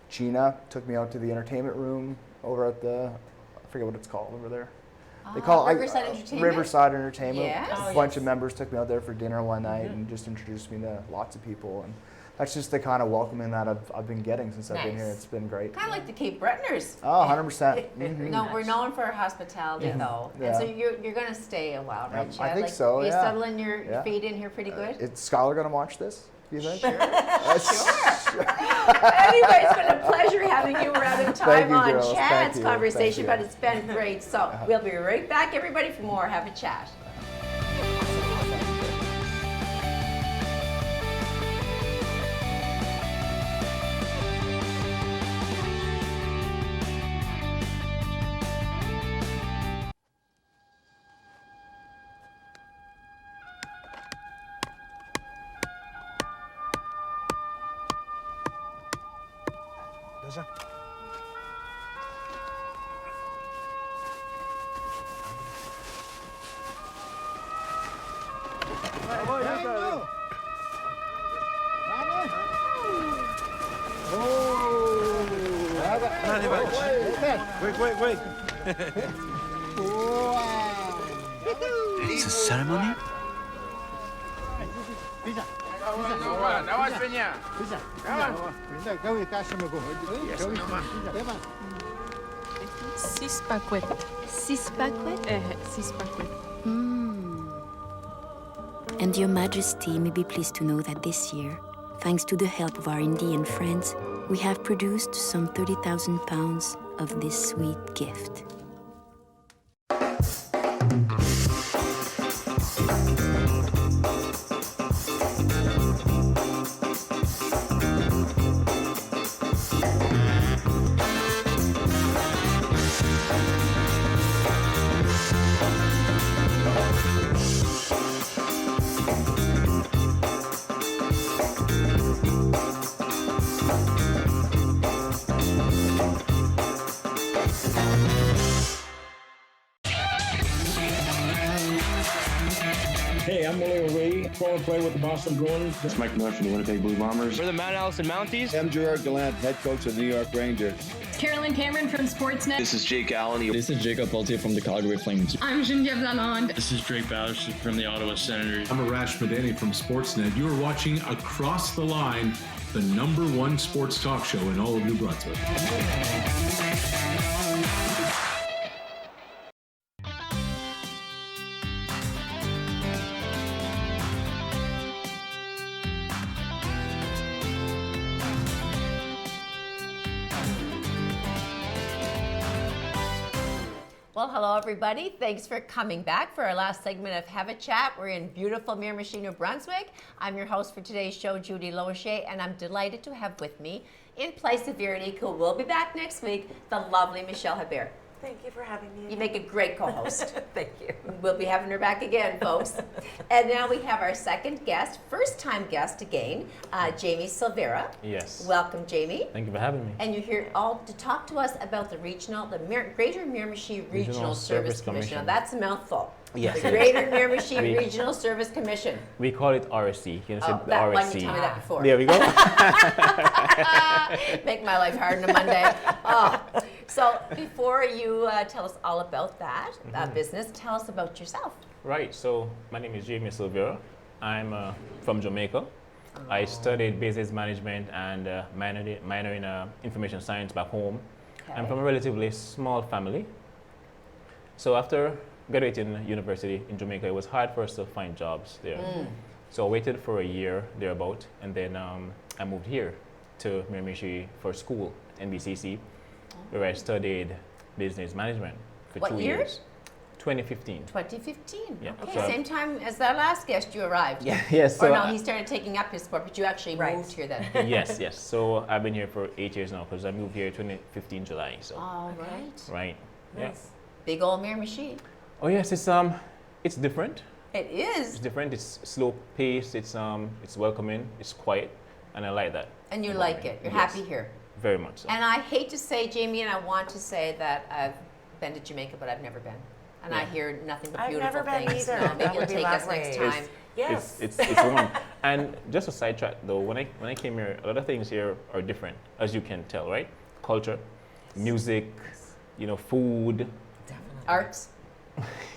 Gina took me out to the entertainment room over at I forget what it's called over there. They call it Riverside Entertainment. Riverside Entertainment. Yes. A bunch of members took me out there for dinner one night and just introduced me to lots of people, and that's just the kind of welcoming that I've been getting since I've been here. It's been great. Kind of like the Cape Bretoners. Oh, 100%. No, we're known for our hospitality though. Yeah. And so you're going to stay a while, right, Chad? I think so, Are you settling your feet in here pretty good? Is Skylar going to watch this, do you think? Sure. Anyway, it's been a pleasure having you. We're out of time on Chad's conversation, but it's been great. So we'll be right back, everybody, for more Have a Chat. Wait. It's a ceremony? And Your Majesty may be pleased to know that this year, thanks to the help of our Indian friends, we have produced some 30,000 pounds of this sweet gift. Hey, I'm Willie O'Ree, former player with the Boston Bruins. It's Mike Miller from the Winnipeg Blue Bombers. We're the Mount Allison Mounties. I'm Gerard Gallant, head coach of the New York Rangers. Carolyn Cameron from Sportsnet. This is Jake Allen. This is Jacob Peltier from the Calgary Flames. I'm Geneviève Lalonde. This is Drake Ballard from the Ottawa Senators. I'm Arash Madani from Sportsnet. You are watching Across the Line, the #1 sports talk show in all of New Brunswick. Well, hello everybody. Thanks for coming back for our last segment of Have a Chat. We're in beautiful Miramichi, New Brunswick. I'm your host for today's show, Judy Loche, and I'm delighted to have with me, in place of Veronique, who will be back next week, the lovely Michelle Hebert. Thank you for having me. You make a great co-host. Thank you. We'll be having her back again, folks. And now we have our second guest, first-time guest again, Jamie Silvera. Yes. Welcome, Jamie. Thank you for having me. And you're here all to talk to us about the Greater Miramichi Regional Service Commission. Now, that's a mouthful. Yes. The Greater Miramichi Regional Service Commission. We call it RSC. You know, the that RSC. one, you told me that before. There we go. Make my life hard on a Monday. So before you tell us all about that business, tell us about yourself. Right. So my name is Jamie Silvera. I'm from Jamaica. I studied business management and minor in information science back home. Okay. I'm from a relatively small family. So after graduating university in Jamaica, it was hard for us to find jobs there. So I waited for a year thereabout, and then I moved here to Miramichi for school, NBCC, where I studied business management for 2 years. 2015. 2015. Yeah. Okay. So, same time as that last guest you arrived. Yeah. Yes. So or no, he started taking up his sport, but you actually moved here then. Yes. Yes. So I've been here for 8 years now because I moved here 2015 July. So. All right. Right. Nice. Yeah. Big old Miramichi. Oh yes, it's different. It is. It's different. It's slow paced. It's welcoming. It's quiet, and I like that. And you like it. You're happy here. Very much so. And I hate to say, Jamie, and I want to say that I've been to Jamaica, but I've never been. And I hear nothing but beautiful things. I've never been either. No, maybe you'll take us next time. Yes. It's warm. And just a sidetrack though, when I came here, a lot of things here are different, as you can tell, right? Culture, music, food. Definitely. Arts.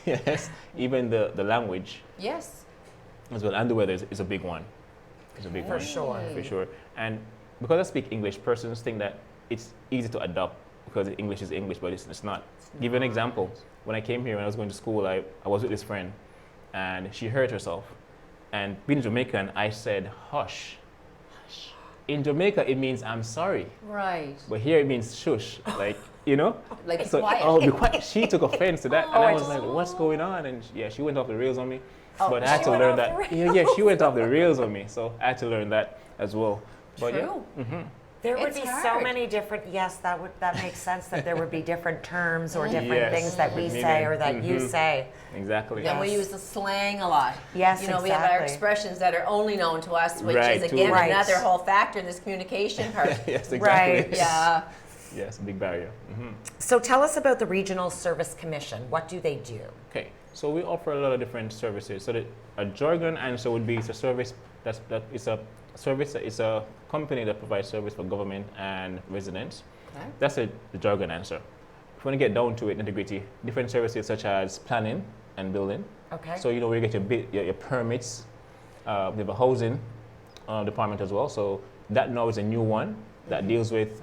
Yes. Even the language. Yes. As well. And the weather is a big one. It's a big one. For sure. And because I speak English, persons think that it's easy to adopt because English is English, but it's not. Give you an example. When I came here, when I was going to school, I was with this friend, and she hurt herself. And being Jamaican, I said, hush. Hush. In Jamaica, it means I'm sorry. Right. But here it means shush, like, Like so, quiet. Oh, be quiet. She took offense to that, and I was like, what's going on? And she went off the rails on me. But I had to learn that. Yeah, she went off the rails on me, so I had to learn that as well. But True. Yeah. Mm-hmm. There would be so many different, that makes sense that there would be different terms or different things that we say or that you say. Exactly. Then we use the slang a lot. Yes, we have our expressions that are only known to us, which Right, is again right. another whole factor in this communication part. Yes, exactly. Right. Yeah. Yes, big barrier. Mm-hmm. So tell us about the Regional Service Commission. What do they do? Okay, so we offer a lot of different services. So a jargon answer would be it's a service it's a company that provides service for government and residents. Okay. That's the jargon answer. If you want to get down to it, nitty-gritty, different services such as planning and building. Okay. So where you get your permits. We have a housing department as well. So that now is a new one that deals with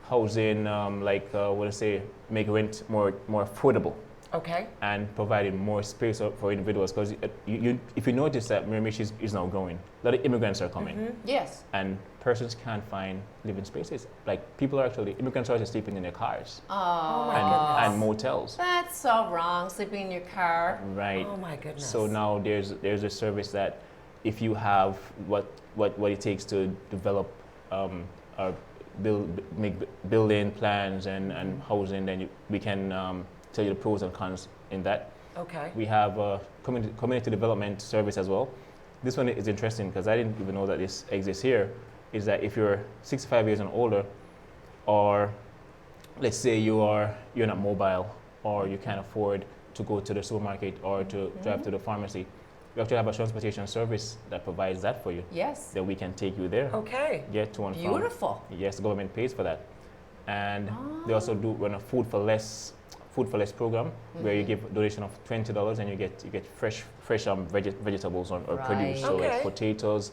housing, make rent more affordable. Okay. And providing more space for individuals, because if you notice that Miramichi is now growing, a lot of immigrants are coming. Mm-hmm. Yes. And persons can't find living spaces. Like immigrants are actually sleeping in their cars. Oh my goodness. And motels. That's so wrong, sleeping in your car. Right. Oh my goodness. So now there's a service that if you have what it takes to develop or make building plans and housing, then we can tell you the pros and cons in that. Okay. We have a community development service as well. This one is interesting because I didn't even know that this exists here. Is that if you're 65 years and older, or let's say you're not mobile, or you can't afford to go to the supermarket or to drive to the pharmacy, we actually have a transportation service that provides that for you. Yes. That we can take you there. Okay. Get to and from. Beautiful. Yes, the government pays for that. And they also do run a food for less program where you give a donation of $20 and you get fresh vegetables or produce. So like potatoes,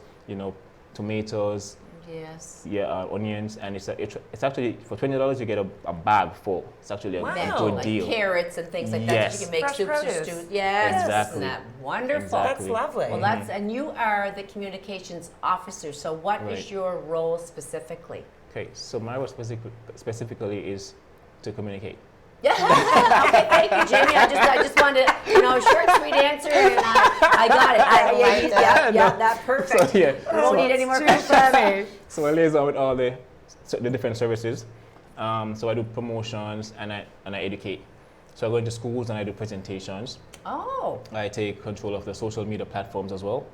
tomatoes. Yes. Yeah, onions, and it's actually for $20 you get a bag full. It's actually a good deal. Like carrots and things like that. So you can make Fresh soups produce. or stews. Yes. Exactly. Isn't that wonderful? Exactly. That's lovely. Well, and you are the communications officer. So what is your role specifically? Okay, so my role specifically is to communicate. Okay, thank you, Jamie. I just wanted short, sweet answer, and I got it. That's perfect. So, we won't need any more questions. So I liaison with all the different services. So I do promotions and I educate. So I go into schools and I do presentations. Oh. I take control of the social media platforms as well,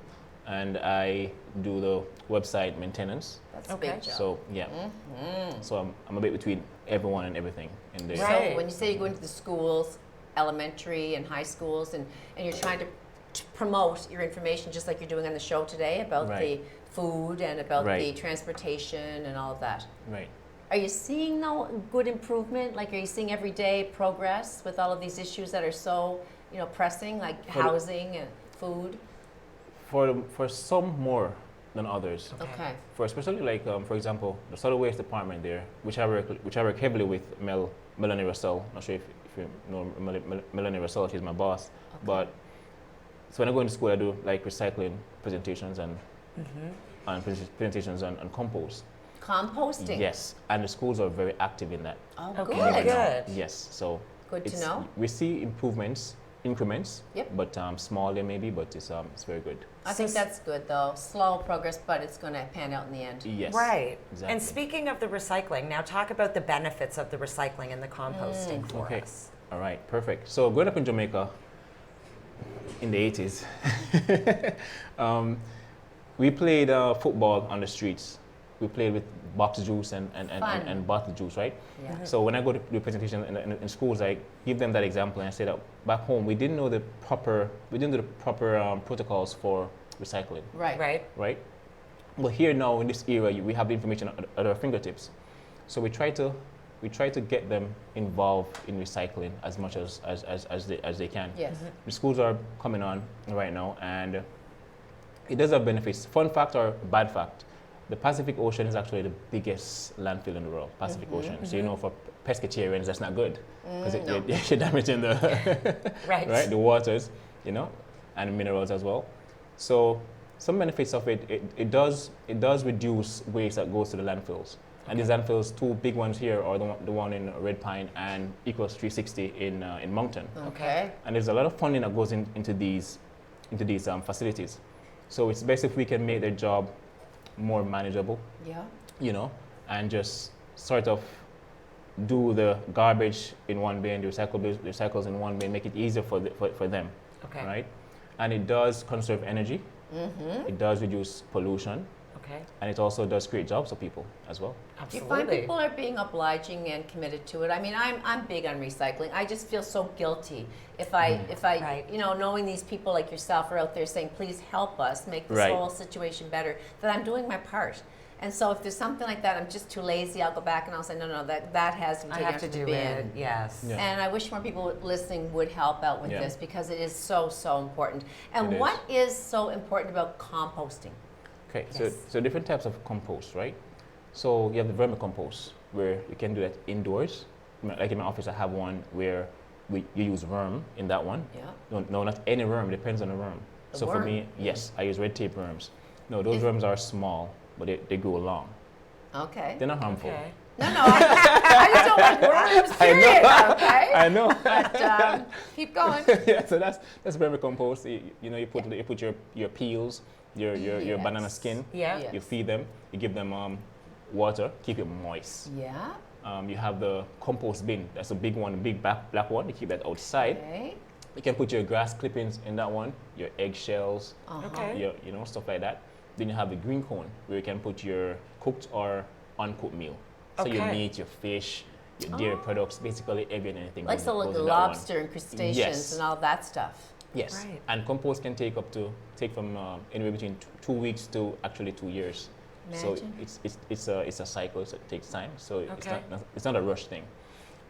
and I do the website maintenance. That's a big job. So yeah. So I'm a bit between everyone and everything in there. So when you say you go into the schools, elementary and high schools, and you're trying to promote your information just like you're doing on the show today about the food and about the transportation and all of that. Right. Are you seeing good improvement? Like, are you seeing everyday progress with all of these issues that are so pressing, like housing and food? For some more than others. Okay. For especially like for example, the solid waste department there, which I work heavily with Melanie Russell. Not sure if you know Melanie Russell. She's my boss. But so when I go into school, I do like recycling presentations and presentations on compost. Composting. Yes, and the schools are very active in that. Oh, good. Yes, so good to know. We see increments. Yep. But small there maybe, but it's very good. I think that's good though. Slow progress, but it's going to pan out in the end. Yes. Right. Exactly. And speaking of the recycling, now talk about the benefits of the recycling and the composting for us. All right, perfect. So growing up in Jamaica in the 80s, we played football on the streets. We played with box juice and bottle juice, right? Yeah. So when I go to do presentation in schools, I give them that example and I say that back home we didn't do the proper protocols for recycling. Right. But here now in this era, we have the information at our fingertips. So we try to get them involved in recycling as much as they can. Yes. The schools are coming on right now, and it does have benefits. Fun fact or bad fact? The Pacific Ocean is actually the biggest landfill in the world, Pacific Ocean. So for pescatarians, that's not good because you're damaging the the waters, and minerals as well. So some benefits of it, it does reduce waste that goes to the landfills. And these landfills, two big ones here are the one in Red Pine and Equals 360 in Moncton. Okay. And there's a lot of funding that goes into these facilities. So it's best if we can make their job more manageable, and just sort of do the garbage in one bin, the recycles in one bin, make it easier for them, right? And it does conserve energy, it does reduce pollution, and it also does create jobs for people as well. Do you find people are being obliging and committed to it? I mean, I'm big on recycling. I just feel so guilty if I knowing these people like yourself are out there saying, please help us make this whole situation better, that I'm doing my part. And so if there's something like that, I'm just too lazy, I'll go back and I'll say, no, that has to be taken out of the bin. Yes. Yeah. And I wish more people listening would help out with this because it is so important. And what is so important about composting? Okay, so different types of compost, right? So you have the vermicompost, where you can do that indoors. Like in my office, I have one where you use worm in that one. Yeah. No, not any worm. It depends on the worm. So for me, yes, I use red tape worms. No, those worms are small, but they grow long. Okay. They're not harmful. Okay. No, I just don't like worms, period, okay? I know. But keep going. Yeah, so that's vermicompost. You put your peels, your banana skin. Yeah. You feed them. You give them water, keep it moist. Yeah. You have the compost bin. That's a big one, a big black one. You keep that outside. Okay. You can put your grass clippings in that one, your eggshells, Okay. your stuff like that. Then you have the green cone, where you can put your cooked or uncooked meal. So your meat, your fish, your dairy products, basically everything. Like goes the in that lobster one. and crustaceans Yes. and all that stuff. Yes, Right. and compost can take from anywhere between 2 weeks to actually 2 years. So Imagine. it's a cycle, so it takes time. So Okay. it's not a rush thing.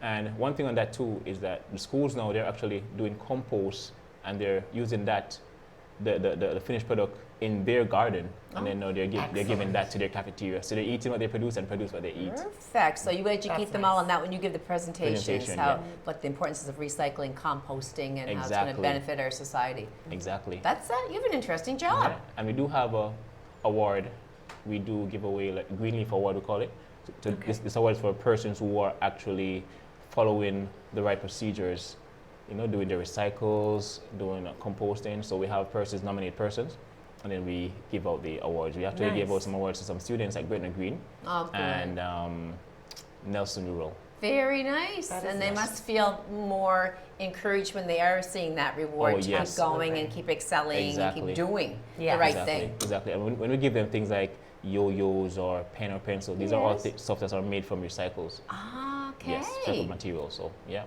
And one thing on that too is that the schools now, they're actually doing compost, and they're using that the finished product in their garden, and then now they're giving that to their cafeteria. So they're eating what they produce and produce what they eat. Perfect. So you educate That's them all nice. on that when you give the presentations, Presentation, how yeah. what the importance is of recycling, composting, and how it's going to Exactly. benefit our society. Exactly. That's you have an interesting job. Yeah. And we do have a award. We do give away like Green Leaf Award, we call it. This award is for persons who are actually following the right procedures, doing the recycles, doing composting. So we have persons, nominate persons, and then we give out the awards. We actually gave out some awards to some students like Brittany Green and Nelson Rural. Very nice. And they must feel more encouraged when they are seeing that reward to keep going and keep excelling and keep doing the right thing. Exactly. And when we give them things like yo-yos or pen or pencil, these are all stuff that are made from recycles. Okay. Yes, recycled material. So yeah.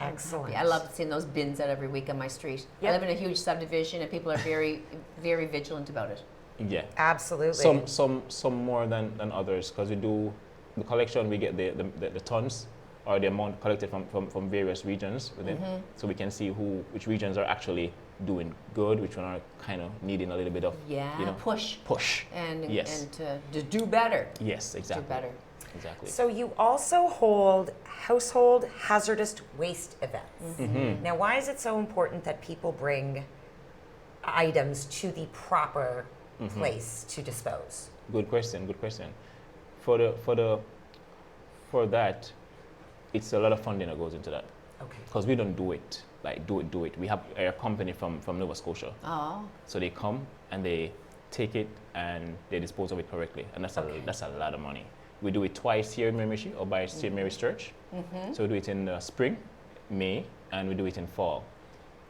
Excellent. I love seeing those bins out every week on my street. I live in a huge subdivision, and people are very, very vigilant about it. Yeah. Absolutely. Some more than others, because we do the collection. We get the tons or the amount collected from various regions within, so we can see which regions are actually doing good, which one are kind of needing a little bit of push and yes, and to do better. Yes, exactly. Do better. Exactly. So you also hold household hazardous waste events. Now, why is it so important that people bring items to the proper place to dispose? Good question. Good question. For that, it's a lot of funding that goes into that. Okay. Because we don't do it like do it. We have a company from Nova Scotia. Oh. So they come and they take it and they dispose of it correctly, and that's a lot of money. We do it twice here in Miramichi or by St. Mary's Church. So we do it in spring, May, and we do it in fall.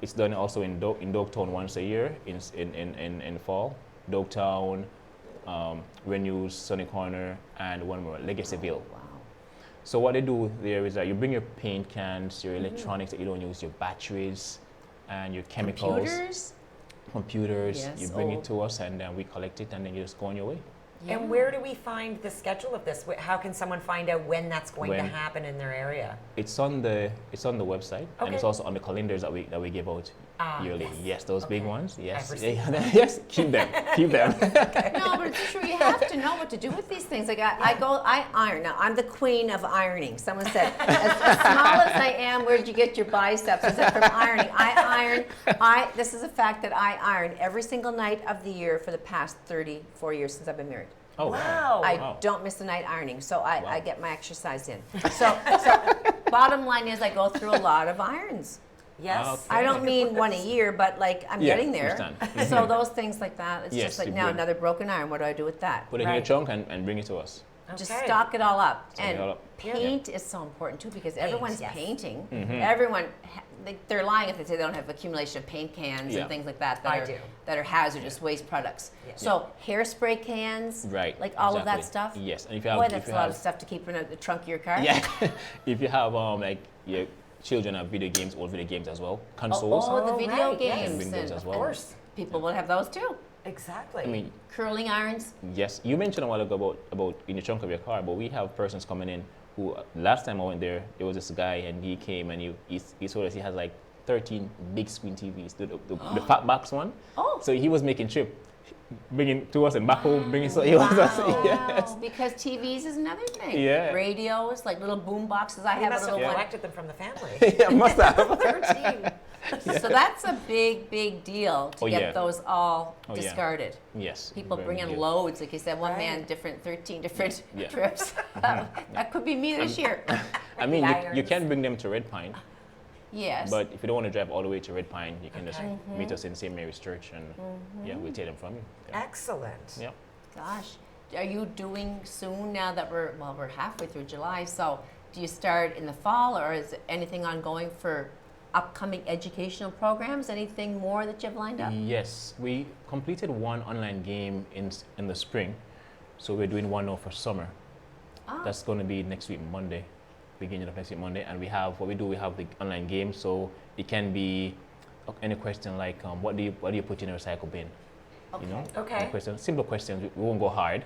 It's done also in Dogtown once a year in fall. Dogtown, Renews, Sunny Corner, and one more, Legacyville. Wow. So what they do there is that you bring your paint cans, your electronics that you don't use, your batteries, and your chemicals. Computers. Yes. You bring it to us, and then we collect it, and then you just go on your way. Yeah. And where do we find the schedule of this? How can someone find out when that's going to happen in their area? It's on the website, and it's also on the calendars that we give out yearly. Yes, those big ones. Yes, yes, keep them. No, but it's true. You have to know what to do with these things. Like I iron. Now I'm the queen of ironing. Someone said, as small as I am, where'd you get your biceps? I said, from ironing. I iron. This is a fact that I iron every single night of the year for the past 34 years since I've been married. Oh wow! I don't miss a night ironing, so I get my exercise in. So bottom line is I go through a lot of irons. Yes. I don't mean one a year, but like I'm getting there. Understand. So those things like that, it's Yes, just like you now bring- another broken iron. What do I do with that? Put it in your trunk and bring it to us. Just stock it all up. Stock it And all up. paint is so important too because everyone's yes. painting. Mhm. Everyone, they're lying if they say they don't have accumulation of paint cans Yeah. and things like that I do. that are hazardous waste products. So hairspray cans, Right. like all of that exactly. stuff. Yes, and if you have, Boy, if that's you a lot have, of stuff to keep in the trunk of your car. Yeah, if you have like your children have video games, old video games as well, consoles. Oh, the video right, games. yes. And bring those as well. Of course. People will have those too. Exactly. I mean, Curling irons. yes, you mentioned a while ago about in the trunk of your car, but we have persons coming in who last time I went there was this guy and he came and he told us he has like 13 big screen TVs, the fat box one. Oh. So he was making trip, bringing to us and back home, bringing so he was yes. Because TVs is another thing. Yeah. Radios, like little boom boxes. I You have a must have little one. collected them from the family. Yeah, must have. 13. So that's a big deal to Oh, get yeah. those all Oh, yeah. discarded. Yes. People very bring in good. loads, like you said, one man, 13 different Yeah. trips. That could be me this year. I mean, the you irons. can bring them to Red Pine, Yes. but if you don't want to drive all the way to Red Pine, you can just meet us in St. Mary's Church, and yeah, we'll take them from you. Yeah. Excellent. Yeah. Gosh, are you doing soon now that we're halfway through July? So do you start in the fall, or is anything ongoing for upcoming educational programs? Anything more that you have lined up? Yes, we completed one online game in the spring, so we're doing one now for summer. That's going to be next week Monday, beginning of next week Monday, and we have the online game, so it can be any question like what do you put in a recycle bin? Okay. You know, Okay. any question, simple questions. We won't go hard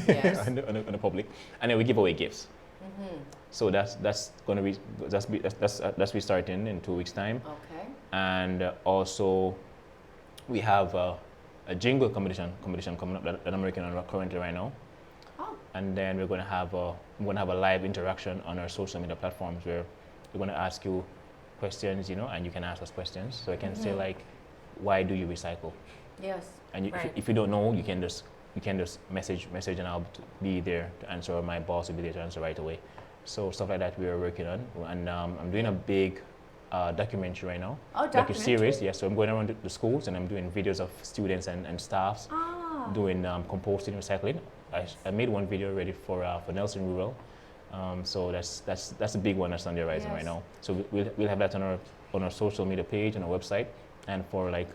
Yes. on the public, and then we give away gifts. So that's going to be that's we starting in 2 weeks time. Okay. And also we have a jingle competition coming up that I'm working on currently right now. Oh. And then we're going to have a live interaction on our social media platforms where we're going to ask you questions, you know, and you can ask us questions. So I can say like, why do you recycle? Yes. And Right. if you don't know, you can just message, and I'll be there to answer. Or my boss will be there to answer right away. So stuff like that we are working on, and I'm doing a big documentary right now. Oh, Docu-series, yes. So I'm going around the schools and I'm doing videos of students and staffs doing composting, recycling. I made one video already for Nelson Rural. So that's a big one that's on the horizon right now. So we'll have that on our social media page, on our website, and for like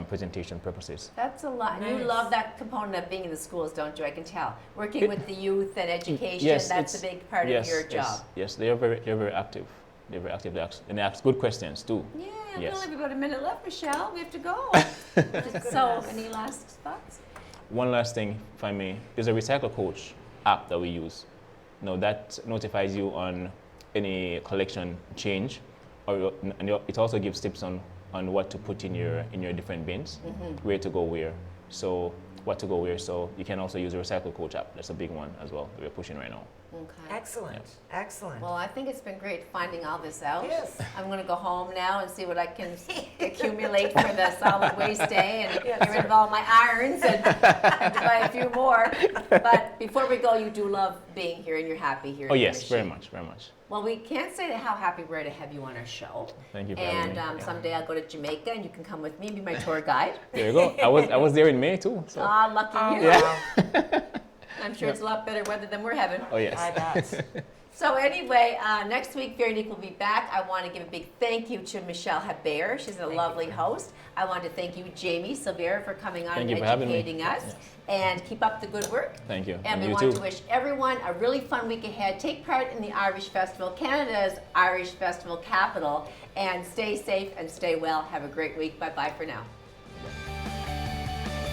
presentation purposes. That's a lot. Nice. You love that component of being in the schools, don't you? I can tell. Working with the youth and education, Yes, that's it's- a big part yes, of your yes, job. Yes, they're very active. They're very active, and they ask good questions too. Yeah, we Yes. only have about a minute left, Michelle. We have to go. So, any last thoughts? One last thing, if I may, there's a Recycle Coach app that we use. Now that notifies you on any collection change, and it also gives tips on what to put in your different bins, where to go where. So what to go where. So you can also use the Recycle Coach app. That's a big one as well that we're pushing right now. Okay. Excellent. Excellent. Well, I think it's been great finding all this out. Yes. I'm going to go home now and see what I can accumulate for the solid waste day and get rid of all my irons and have to buy a few more. But before we go, you do love being here and you're happy here. Oh in yes, very Miramichi. much, very much. Well, we can't say how happy we are to have you on our show. Thank you for And having me. someday I'll go to Jamaica and you can come with me and be my tour guide. There you go. I was there in May too. So. Ah, lucky you. Yeah. I'm sure it's a lot better weather than we're having. Oh yes. I bet. So anyway, next week, Very Unique will be back. I want to give a big thank you to Michelle Haber. She's a lovely host. I want to thank you, Jamie Silvera, for coming on Thank and you for having me. educating us. Yes. And keep up the good work. Thank you. And we you want too. to wish everyone a really fun week ahead. Take part in the Irish Festival, Canada's Irish Festival capital. And stay safe and stay well. Have a great week. Bye-bye for now.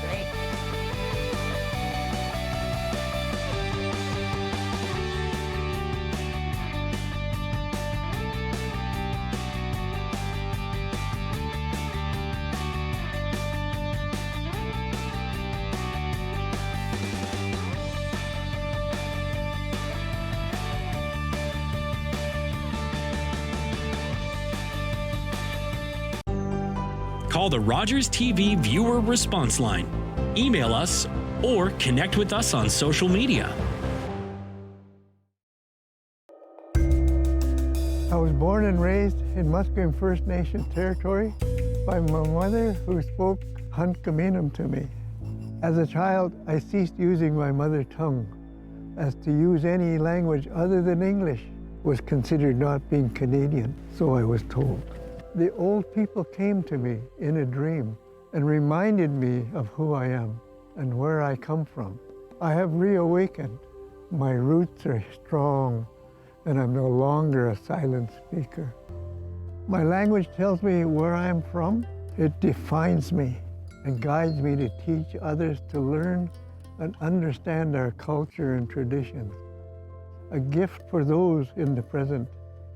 Great. Call the Rogers TV viewer response line, email us, or connect with us on social media. I was born and raised in Musqueam First Nation territory by my mother, who spoke Hunkaminam to me. As a child, I ceased using my mother tongue, as to use any language other than English was considered not being Canadian, so I was told. The old people came to me in a dream and reminded me of who I am and where I come from. I have reawakened. My roots are strong, and I'm no longer a silent speaker. My language tells me where I am from. It defines me and guides me to teach others to learn and understand our culture and traditions. A gift for those in the present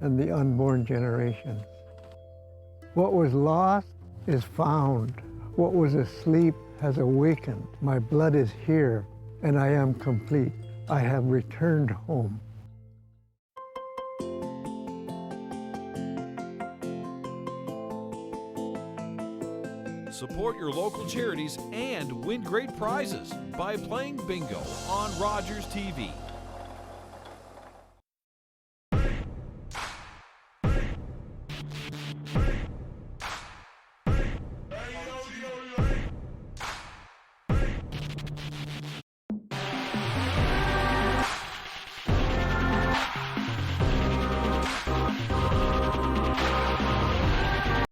and the unborn generations. What was lost is found. What was asleep has awakened. My blood is here, and I am complete. I have returned home. Support your local charities and win great prizes by playing bingo on Rogers TV.